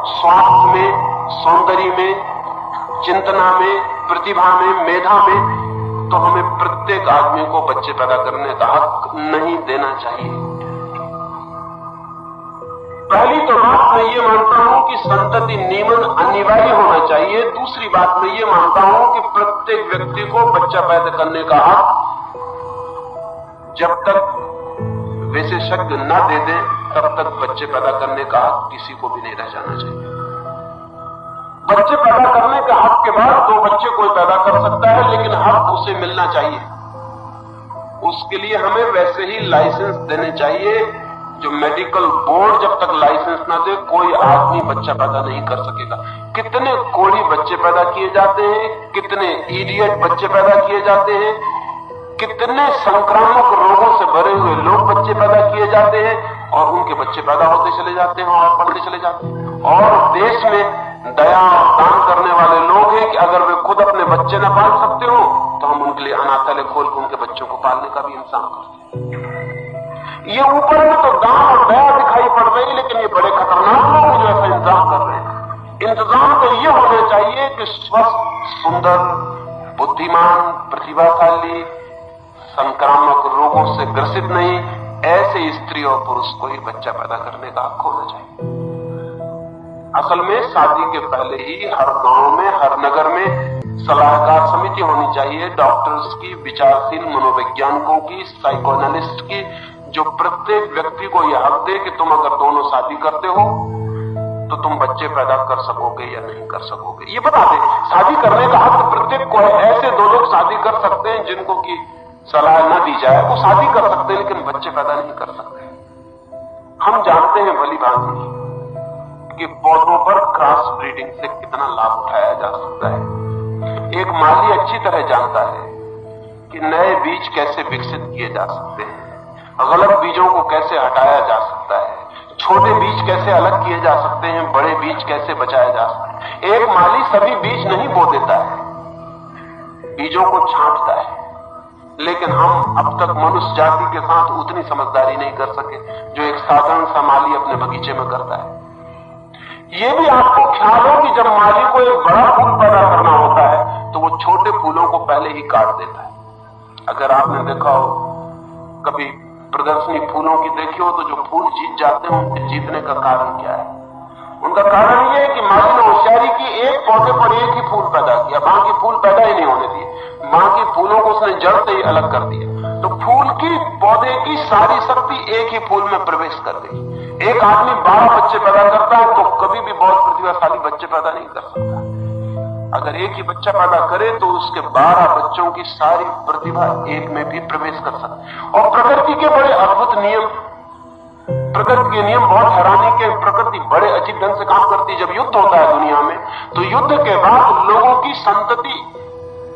स्वास्थ्य में, सौंदर्य में, चिंतना में, प्रतिभा में, मेधा में, तो हमें प्रत्येक आदमी को बच्चे पैदा करने का हक नहीं देना चाहिए। पहली तो बात मैं ये मानता हूं कि संतति नियमन अनिवार्य होना चाहिए। दूसरी बात मैं ये मानता हूं कि प्रत्येक व्यक्ति को बच्चा पैदा करने का हक जब तक विशेषज्ञ न दे दें तब तक बच्चे पैदा करने का हक किसी को भी नहीं रह जाना चाहिए। बच्चे पैदा करने के हक के बाद 2 बच्चे कोई पैदा कर सकता है, लेकिन हक उसे मिलना चाहिए। उसके लिए हमें वैसे ही लाइसेंस देने चाहिए जो मेडिकल बोर्ड जब तक लाइसेंस ना दे कोई आदमी बच्चा पैदा नहीं कर सकेगा। कितने कोढ़ी बच्चे पैदा किए जाते हैं, कितने इडियट बच्चे पैदा किए जाते हैं, कितने संक्रामक रोगों से भरे हुए लोग बच्चे पैदा किए जाते हैं और उनके बच्चे पैदा होते चले जाते हैं और बढ़ते चले जाते हैं। और देश में दया और दान करने वाले लोग हैं कि अगर वे खुद अपने बच्चे न पाल सकते हो तो हम उनके लिए अनाथालय खोल के उनके बच्चों को पालने का भी इंतजाम करते हैं। ये ऊपर में तो दान और दया दिखाई पड़ रही, लेकिन ये बड़े खतरनाक लोग हैं जो ऐसा इंतजाम कर रहे हैं। इंतजाम तो ये होना चाहिए कि स्वस्थ, सुंदर, बुद्धिमान, प्रतिभाशाली, संक्रामक रोगों से ग्रसित नहीं, ऐसे स्त्री और पुरुष को ही बच्चा पैदा करने का हक होना चाहिए। असल में शादी के पहले ही हर गांव में, हर नगर में सलाहकार समिति होनी चाहिए, डॉक्टर्स की, विचारशील मनोवैज्ञानिकों की, साइकोएनालिस्ट की, जो प्रत्येक व्यक्ति को यह हक दे कि तुम अगर दोनों शादी करते हो तो तुम बच्चे पैदा कर सकोगे या नहीं कर सकोगे। ये बता दें, शादी करने का हक प्रत्येक को है। ऐसे 2 लोग शादी कर सकते हैं जिनको की सलाह न दी जाए, वो शादी कर सकते हैं लेकिन बच्चे पैदा नहीं कर सकते। हम जानते हैं भली भांति कि पौधों पर क्रॉस ब्रीडिंग से कितना लाभ उठाया जा सकता है। एक माली अच्छी तरह जानता है कि नए बीज कैसे विकसित किए जा सकते हैं, गलत बीजों को कैसे हटाया जा सकता है, छोटे बीज कैसे अलग किए जा सकते हैं, बड़े बीज कैसे बचाए जा सकते हैं। एक माली सभी बीज नहीं बो देता है, बीजों को छांटता है। लेकिन हम अब तक मनुष्य जाति के साथ उतनी समझदारी नहीं कर सके जो एक साधारण सा माली अपने बगीचे में करता है। ये भी आपको ख्याल हो कि जब माली को एक बड़ा फूल पैदा करना होता है तो वो छोटे फूलों को पहले ही काट देता है। अगर आपने देखा हो कभी प्रदर्शनी फूलों की देखी हो तो जो फूल जीत जाते हैं उनके जीतने का कारण क्या है? उनका कारण ये है कि माली ने होशियारी की, एक पौधे पर एक ही फूल पैदा किया, बाकी फूल पैदा ही नहीं होने दिए, बाकी फूलों को उसने जड़ से ही अलग कर दिया। तो फूल की, पौधे की सारी शक्ति एक ही फूल में प्रवेश कर गई। एक आदमी 12 बच्चे पैदा करता है तो कभी भी बहुत प्रतिभाशाली बच्चे पैदा नहीं कर सकता। अगर एक ही बच्चा पैदा करे तो उसके 12 बच्चों की सारी प्रतिभा एक में भी प्रवेश कर सकती। और प्रकृति के बड़े अद्भुत नियम, प्रकृति के नियम बहुत हैरानी के, प्रकृति बड़े अजीब ढंग से काम करती है। जब युद्ध होता है दुनिया में तो युद्ध के बाद लोगों की संतति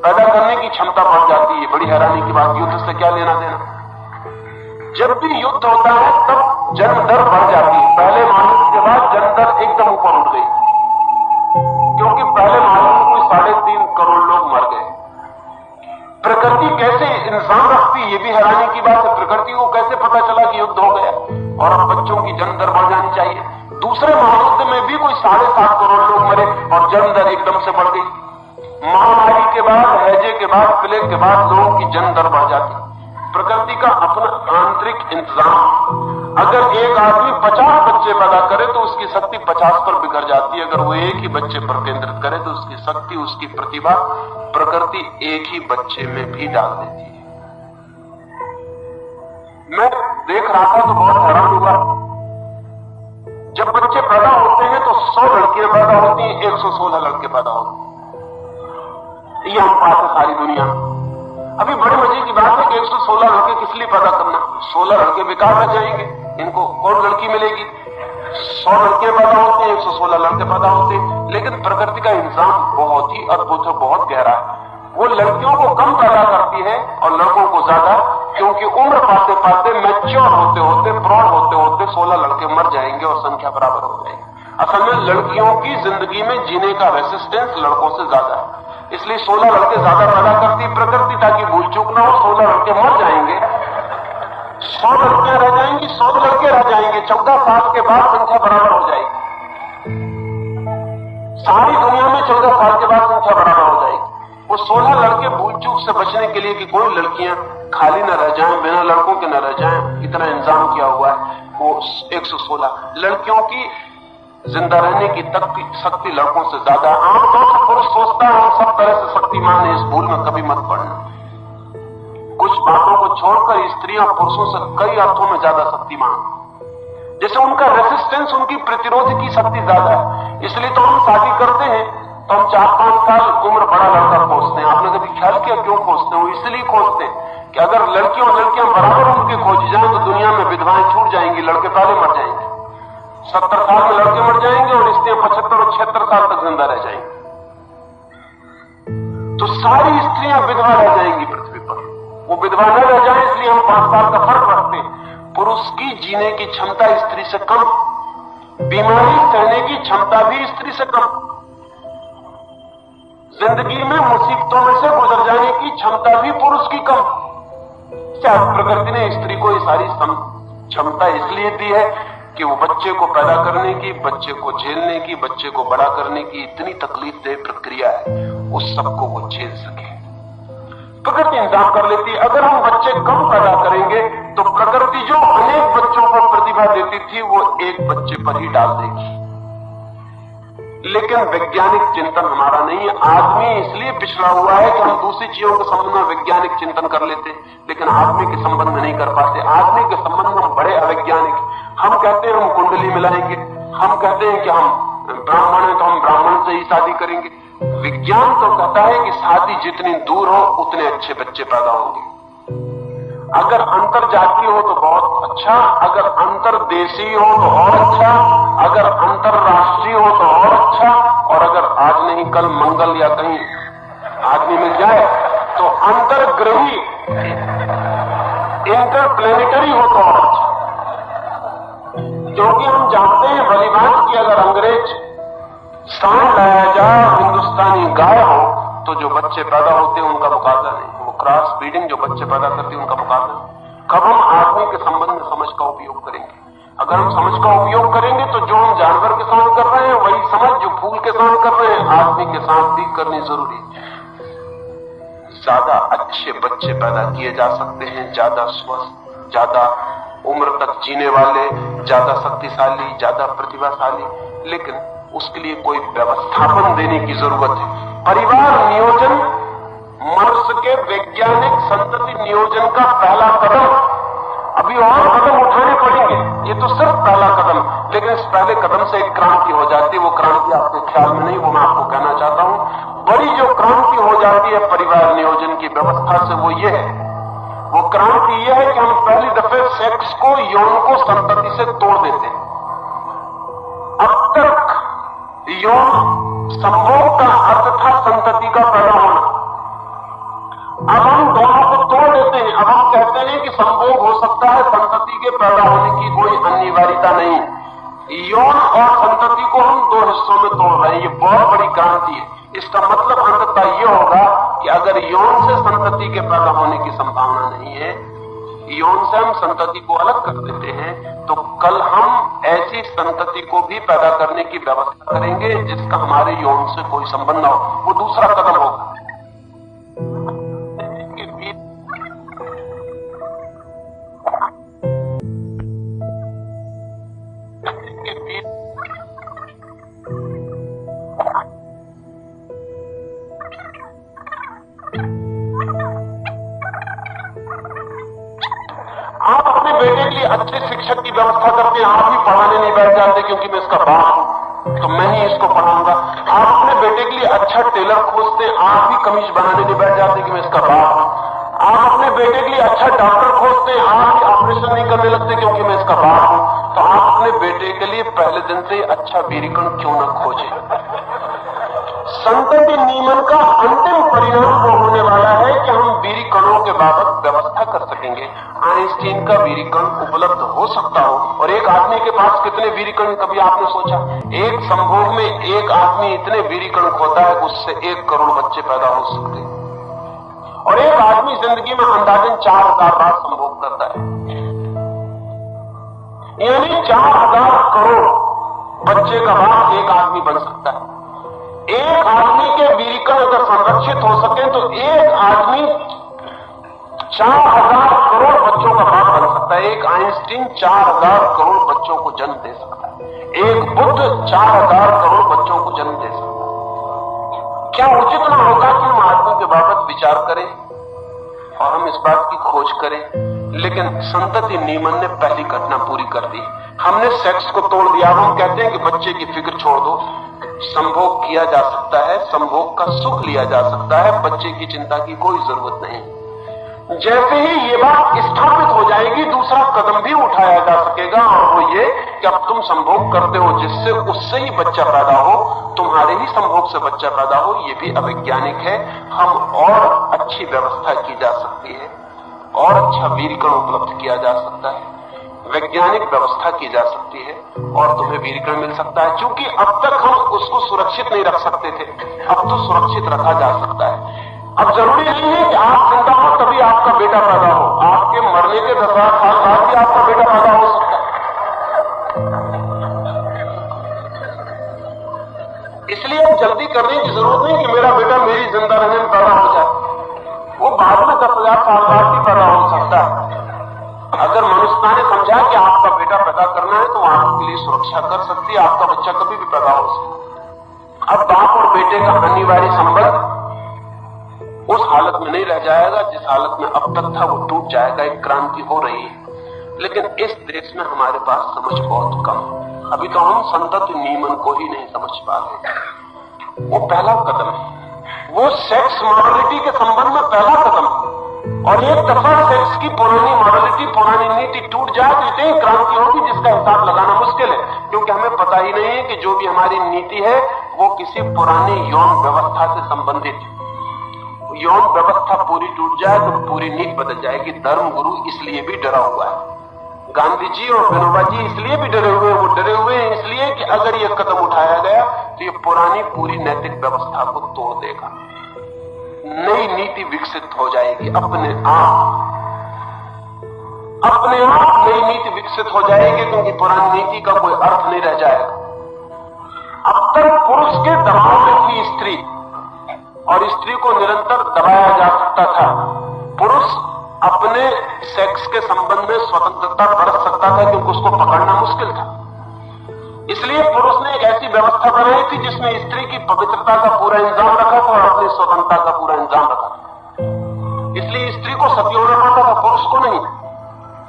पैदा करने की क्षमता बढ़ जाती है। बड़ी हैरानी की बात, युद्ध से क्या लेना देना। जब भी युद्ध होता है तब जन्म दर बढ़ जाती है। पहले महायुद्ध के बाद जन्म दर एकदम ऊपर उठ गई, क्योंकि पहले महायुद्ध में कोई 3.5 करोड़ लोग मर गए। प्रकृति कैसे इंसान रखती, ये भी हैरानी की बात है। प्रकृति को कैसे पता चला कि युद्ध हो गया और अब बच्चों की जन्म दर बढ़ जानी चाहिए। दूसरे महायुद्ध में भी कोई 7.5 करोड़ लोग मरे और जन्म दर एकदम से बढ़ गई। महामारी के बाद, हैजे के बाद, प्लेग के बाद लोगों की जन्म दर बढ़ जाती। प्रकृति का अपना आंतरिक इंतजाम। अगर एक आदमी 50 बच्चे पैदा करे तो उसकी शक्ति 50 पर बिखर जाती है। अगर वो एक ही बच्चे पर केंद्रित करे तो उसकी शक्ति, उसकी प्रतिभा प्रकृति एक ही बच्चे में भी डाल देती है। मैं देख रहा था तो बहुत हैरान हुआ। जब बच्चे पैदा होते हैं तो 100 लड़कियां पैदा होती हैं, 116 लड़के पैदा होते हैं। ये हम पाते सारी दुनिया में। अभी बड़े मजे की बात है कि 116 लड़के किस लिए पैदा करना? 16 लड़के बेकार रह जाएंगे, इनको कौन लड़की मिलेगी? 100 लड़कियां पैदा होती हैं, 116 लड़के पैदा होते हैं। लेकिन प्रकृति का इंतजाम बहुत ही अद्भुत है, बहुत गहरा है। वो लड़कियों को कम पैदा करती है और लड़कों को ज्यादा, क्योंकि उम्र पाते पाते, मैच्योर होते होते, प्रौढ़ होते होते 16 लड़के मर जाएंगे और संख्या बराबर हो जाएगी। असल में लड़कियों की जिंदगी में जीने का रेसिस्टेंस लड़कों से ज्यादा है, इसलिए 16 लड़के ज्यादा पैदा करती प्रकृति ताकि भूल चूक ना हो। 16 लड़के मर जाएंगे, 100 लड़कियां रह जाएंगी, 100 लड़के रह जाएंगे। 14 साल के बाद संख्या बराबर हो जाएगी। सारी दुनिया में 14 साल के बाद संख्या बराबर हो जाएगी। वो 16 लड़के भूल चूक से बचने के लिए कि कोई लड़कियां खाली न रह जाएं, बिना लड़कों के न रह जाएं, इतना इंतजाम किया हुआ है। वो 116 लड़कियों की जिंदा रहने की शक्ति लड़कों से ज्यादा। आमतौर से पुरुष सोचता है हम सब तरह से शक्तिमान है, इस भूल में कभी मत पड़ना। कुछ बातों को छोड़कर स्त्रियां पुरुषों से कई अर्थों में ज्यादा शक्तिमान, जैसे उनका रेसिस्टेंस, उनकी प्रतिरोध की शक्ति ज्यादा है। इसलिए तो हम शादी करते हैं तो हम 4-5 साल उम्र बड़ा लड़का खोजते हैं। आपने कभी ख्याल किया क्यों खोजते हैं? वो इसलिए खोजते हैं कि अगर लड़कियों बराबर उम्र के खोजी जाएं तो दुनिया में विधवाएं छूट जाएंगी, लड़के पहले मर जाएंगे। 70 साल में लड़के मर जाएंगे और स्त्रियां 75 और 76 साल तक जिंदा रह जाएंगी। तो सारी स्त्रियां विधवा रह जाएंगी पृथ्वी पर। वो विधवा न रह जाए इसलिए हम 5 साल का फर्क रखते हैं। पुरुष की जीने की क्षमता स्त्री से कम, बीमारी सहने की क्षमता भी स्त्री से कम, जिंदगी में मुसीबतों में से गुजर जाने की क्षमता भी पुरुष की कम। शायद प्रकृति ने स्त्री को ये सारी क्षमता इसलिए दी है कि वो बच्चे को पैदा करने की, बच्चे को झेलने की, बच्चे को बड़ा करने की इतनी तकलीफदेह प्रक्रिया है, उस सबको वो झेल सके। प्रकृति इंतजाम कर लेती है। अगर हम बच्चे कम पैदा करेंगे तो प्रकृति जो अनेक बच्चों को प्रतिभा देती थी वो एक बच्चे पर ही डाल देगी। लेकिन वैज्ञानिक चिंतन हमारा नहीं है। आदमी इसलिए पिछड़ा हुआ है कि हम दूसरी चीजों के संबंध में वैज्ञानिक चिंतन कर लेते, लेकिन आदमी के संबंध में नहीं कर पाते। आदमी के संबंध में हम बड़े अवैज्ञानिक। हम कहते हैं हम कुंडली मिलाएंगे, हम कहते हैं कि हम ब्राह्मण हैं तो हम ब्राह्मण से ही शादी करेंगे। विज्ञान तो कहता है कि शादी जितनी दूर हो उतने अच्छे बच्चे पैदा होंगे। अगर अंतर जातीय हो तो बहुत अच्छा, अगर अंतरदेशीय हो तो और अच्छा, अगर अंतरराष्ट्रीय हो तो और अच्छा, और अगर आज नहीं कल मंगल या कहीं आदमी मिल जाए तो अंतरग्रही इंटरप्लेनेटरी हो तो और अच्छा। क्योंकि हम जानते हैं भलीभांति कि अगर अंग्रेज सांड लाया जाए, हिंदुस्तानी गाय हो, तो जो बच्चे पैदा होते हैं उनका मुकाबला नहीं। वो क्रॉस ब्रीडिंग जो बच्चे पैदा करती है उनका मुकाबला नहीं। कब हम आदमी के संबंध में समझ का उपयोग करेंगे? अगर हम समझ का उपयोग करेंगे तो जो हम जानवर के साथ कर रहे हैं वही समझ जो फूल के साथ कर रहे हैं आदमी के साथ भी करनी जरूरी है। ज्यादा अच्छे बच्चे पैदा किए जा सकते हैं, ज्यादा स्वस्थ, ज्यादा उम्र तक जीने वाले, ज्यादा शक्तिशाली, ज्यादा प्रतिभाशाली, लेकिन उसके लिए कोई व्यवस्थापन देने की जरूरत है। परिवार नियोजन मनुष्य के वैज्ञानिक संतति नियोजन का पहला कदम। अभी और कदम उठाने पड़ेंगे, ये तो सिर्फ पहला कदम, लेकिन इस पहले कदम से एक क्रांति हो जाती है। वो क्रांति आपके ख्याल में नहीं, वो मैं आपको कहना चाहता हूं। बड़ी जो क्रांति हो जाती है परिवार नियोजन की व्यवस्था से वो ये है, वो क्रांति ये है कि हम पहली दफे सेक्स को, यौन को संतति से तोड़ देते हैं। अब तक यौन संभोग का अर्थ था संतति का पैदा होना। अब हम दोनों को तोड़ देते हैं। अब हम कहते हैं कि संभोग हो सकता है, संतति के पैदा होने की कोई अनिवार्यता नहीं। यौन और संतति को हम 2 हिस्सों में तोड़ रहे हैं। ये बहुत बड़ी क्रांति है। इसका मतलब अंततः ये होगा कि अगर यौन से संतति के पैदा होने की संभावना नहीं है, यौन से हम संतति को अलग कर देते हैं, तो कल हम ऐसी संतति को भी पैदा करने की व्यवस्था करेंगे जिसका हमारे यौन से कोई संबंध ना हो। वो दूसरा कदम होगा। बेटे के लिए अच्छे शिक्षक की व्यवस्था करते हैं, आप ही पढ़ाने नहीं बैठ जाते क्योंकि मैं इसका बाप हूं तो मैं ही इसको पढ़ाऊंगा। आप अपने बेटे के लिए अच्छा टेलर खोजते हैं, आप ही कमीज बनाने नहीं बैठ जाते कि मैं इसका बाप हूं। आप अपने बेटे के लिए अच्छा डॉक्टर खोजते हैं, आप ही ऑपरेशन नहीं करने लगते क्योंकि मैं इसका बाप हूं। तो आप अपने बेटे के लिए पहले दिन से अच्छा वीरिकण क्यों न खोजें। संतति नियमन का अंतिम परिणाम वो होने वाला है कि हम वीरिकणों के बाबत व्यवस्था कर सकेंगे। आइंस्टीन का वीरिकण उपलब्ध हो सकता हो, और एक आदमी के पास कितने वीरिकण, कभी आपने सोचा? एक संभोग में एक आदमी इतने वीरिकण खोता है, उससे 1 करोड़ बच्चे पैदा हो सकते हैं। और एक आदमी जिंदगी में अंदाजन 4000 बार संभोग करता है, यानी 4000 करोड़ बच्चे का बाप एक आदमी बन सकता है। एक आदमी के वीरिकण अगर संरक्षित हो सके तो एक आदमी 4000 करोड़ बच्चों का बाप बन सकता है। एक आइंस्टीन 4000 करोड़ बच्चों को जन्म दे सकता है। एक बुद्ध 4000 करोड़ बच्चों को जन्म दे सकता है। क्या उचित न होगा कि हम आदमी के बाबत विचार करें और हम इस बात की खोज करें? लेकिन संतति नियमन ने पहली घटना पूरी कर दी। हमने सेक्स को तोड़ दिया। हम कहते हैं कि बच्चे की फिक्र छोड़ दो, संभोग किया जा सकता है, संभोग का सुख लिया जा सकता है, बच्चे की चिंता की कोई जरूरत नहीं। जैसे ही ये बात स्थापित हो जाएगी, दूसरा कदम भी उठाया जा सकेगा, और वो ये कि अब तुम संभोग करते हो जिससे उससे ही बच्चा पैदा हो, तुम्हारे ही संभोग से बच्चा पैदा हो, ये भी अवैज्ञानिक है। हम और अच्छी व्यवस्था की जा सकती है, और अच्छा वीरिकण उपलब्ध किया जा सकता है, वैज्ञानिक व्यवस्था की जा सकती है, और तुम्हें वीरिकण मिल सकता है। क्योंकि अब तक हम उसको सुरक्षित नहीं रख सकते थे, अब तो सुरक्षित रखा जा सकता है। अब जरूरी नहीं है कि आप जिंदा हो तभी आपका बेटा पैदा हो, आपके मरने के 10,000 साल बाद भी आपका बेटा पैदा हो सकता है। इसलिए अब जल्दी करने की जरूरत नहीं कि मेरा बेटा मेरी जिंदा रहने में पैदा हो जाए, वो बाद में 10,000 साल बाद भी पैदा हो सकता है। अगर मनुष्यता ने समझा कि आपका बेटा पैदा करना है तो आपके लिए सुरक्षा कर सकती है, आपका बच्चा कभी भी पैदा हो सकता है। अब बाप और बेटे का अनिवार्य संबंध उस हालत में नहीं रह जाएगा जिस हालत में अब तक था, वो टूट जाएगा। एक क्रांति हो रही है, लेकिन इस देश में हमारे पास समझ बहुत कम है। अभी तो हम संतति नियमन को ही नहीं समझ पा रहे। वो पहला कदम है, वो सेक्स मॉरलिटी के संबंध में पहला कदम है। और एक दफा सेक्स की पुरानी मॉरलिटी, पुरानी नीति टूट जाए तो इतनी क्रांति होगी जिसका हिसाब लगाना मुश्किल है, क्योंकि हमें पता ही नहीं है कि जो भी हमारी नीति है वो किसी पुरानी यौन व्यवस्था से संबंधित है। यौन व्यवस्था पूरी टूट जाए तो पूरी नीति बदल जाएगी। धर्म गुरु इसलिए भी डरा हुआ है, गांधी जी और विनोबा जी इसलिए भी डरे हुए हैं। वो डरे हुए हैं इसलिए कि अगर ये कदम उठाया गया तो ये पुरानी पूरी नैतिक व्यवस्था को तोड़ देगा, नई नीति विकसित हो जाएगी अपने आप नई नीति विकसित हो जाएगी, क्योंकि पुरानी नीति का कोई अर्थ नहीं रह जाएगा। अब तक पुरुष के दबाव में थी स्त्री, और स्त्री को निरंतर दबाया जा सकता था। पुरुष अपने सेक्स के संबंध में स्वतंत्रता बरत सकता था क्योंकि उसको पकड़ना मुश्किल था। इसलिए पुरुष ने एक ऐसी व्यवस्था बनाई थी जिसमें स्त्री की पवित्रता का पूरा इंतजाम रखा था और अपनी स्वतंत्रता का पूरा इंतजाम रखा था। इसलिए स्त्री को सती होना पड़ता था, पुरुष को नहीं।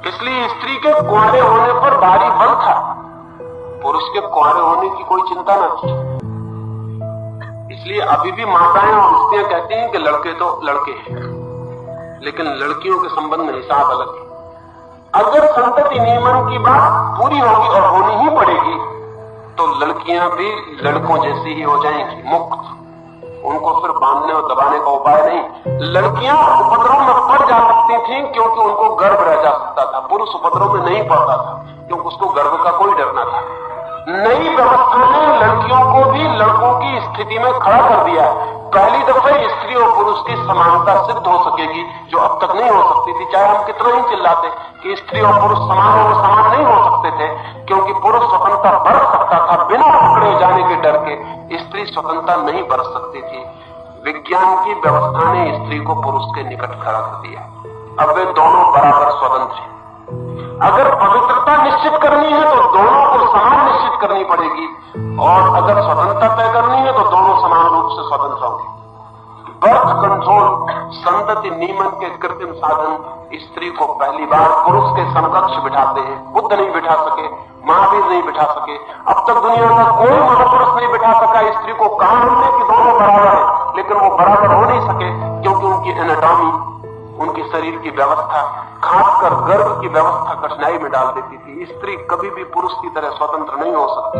इसलिए स्त्री के कुंवारे होने पर भारी बल था, पुरुष के कुंवारे होने की कोई चिंता न थी। इसलिए अभी भी माताएं और स्त्रियां कहती हैं कि लड़के तो लड़के हैं, लेकिन लड़कियों के संबंध में हिसाब अलग है। अगर संतति नियमन की बात पूरी होगी और होनी ही पड़ेगी तो लड़कियां भी लड़कों जैसी ही हो जाएंगी, मुक्त। उनको फिर बांधने और दबाने का उपाय नहीं। लड़कियां उपद्रव में पड़ जा सकती थी क्योंकि उनको गर्भ रह जा सकता था, पुरुष उपद्रव में नहीं पड़ता था क्योंकि उसको गर्भ का कोई डर न था। नई व्यवस्था ने लड़कियों को भी लड़कों की स्थिति में खड़ा कर दिया। पहली दफा स्त्री और पुरुष की समानता सिद्ध हो सकेगी, जो अब तक नहीं हो सकती थी। चाहे हम कितना ही चिल्लाते कि स्त्री और पुरुष समान और समान नहीं हो सकते थे, क्योंकि पुरुष स्वतंत्रता बरत सकता था बिना पकड़े जाने के डर के, स्त्री स्वतंत्रता नहीं बरत सकती थी। विज्ञान की व्यवस्था ने स्त्री को पुरुष के निकट खड़ा कर दिया। अब वे दोनों बराबर स्वतंत्र हैं। अगर पवित्रता निश्चित करनी है तो दोनों को समान निश्चित करनी पड़ेगी, और अगर स्वतंत्रता तय करनी है तो दोनों समान रूप से स्वतंत्र होंगे। बर्थ कंट्रोल, संतति नियमन के कृत्रिम साधन स्त्री को पहली बार पुरुष के समकक्ष बिठाते हैं। बुद्ध नहीं बिठा सके, महावीर नहीं बिठा सके, अब तक दुनिया का कोई महापुरुष नहीं बिठा सका स्त्री को। कहा हमने कि दोनों बराबर है, लेकिन वो बराबर हो नहीं सके क्योंकि उनकी एनाटॉमी, उनके शरीर की व्यवस्था, खासकर गर्भ की व्यवस्था कठिनाई में डाल देती थी। स्त्री कभी भी पुरुष की तरह स्वतंत्र नहीं हो सकती।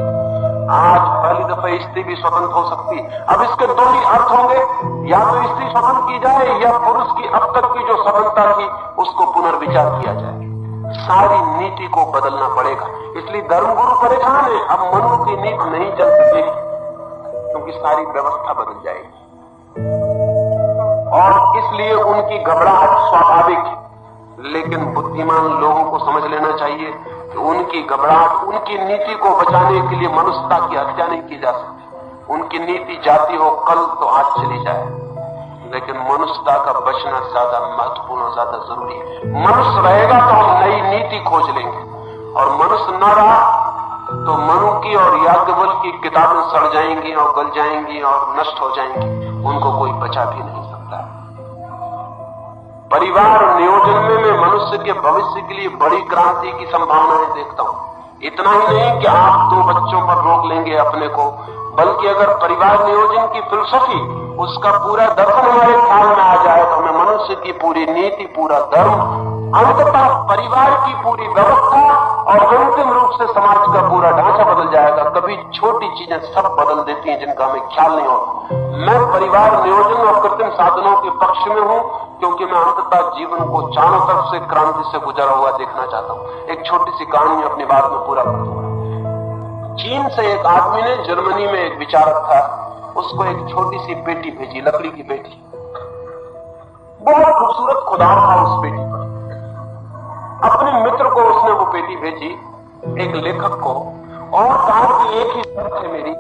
आज पहली दफा स्त्री भी स्वतंत्र हो सकती। अब इसके दो ही अर्थ होंगे, या तो स्त्री स्वतंत्र की जाए या पुरुष की अब तक की जो स्वतंत्रता थी उसको पुनर्विचार किया जाए। सारी नीति को बदलना पड़ेगा। इसलिए धर्मगुरु परेशान है, अब मनु की नीति नहीं चल सकेगी क्योंकि सारी व्यवस्था बदल जाएगी। और इसलिए उनकी घबराहट स्वाभाविक है, लेकिन बुद्धिमान लोगों को समझ लेना चाहिए कि उनकी घबराहट, उनकी नीति को बचाने के लिए मनुष्यता की हत्या नहीं की जा सकती। उनकी नीति जाती हो कल तो आज चली जाए, लेकिन मनुष्यता का बचना ज्यादा महत्वपूर्ण और ज्यादा जरूरी है। मनुष्य रहेगा तो हम नई नीति खोज लेंगे, और मनुष्य न रहा तो मनु की और याज्ञवल्क्य की किताबें सड़ जाएंगी और गल जाएंगी और नष्ट हो जाएंगी, उनको कोई बचा भी नहीं सकता। परिवार नियोजन में मैं मनुष्य के भविष्य के लिए बड़ी क्रांति की संभावनाएं देखता हूं। इतना ही नहीं कि आप 2 बच्चों पर रोक लेंगे अपने को, बल्कि अगर परिवार नियोजन की फिलसफी, उसका पूरा दर्शन हमारे ख्याल में आ जाए तो हमें मनुष्य की पूरी नीति, पूरा धर्म, अंततः परिवार की पूरी व्यवस्था और अंतिम रूप से समाज का पूरा ढांचा बदल जाएगा। कभी छोटी चीजें सब बदल देती हैं जिनका हमें ख्याल नहीं होता। मैं परिवार नियोजन और कृत्रिम साधनों के पक्ष में हूं क्योंकि मैं अंततः जीवन को चारों तरफ से क्रांति से गुजरा हुआ देखना चाहता हूं। एक छोटी सी कहानी अपनी बात में पूरा कर दूंगा। चीन से एक आदमी ने जर्मनी में एक विचारक था, उसको एक छोटी सी पेटी भेजी, लकड़ी की पेटी। बहुत खूबसूरत खुदाव था उस पेटी पर। अपने मित्र को उसने वो पेटी भेजी, एक लेखक को, और कहा कि एक ही शर्त है मेरी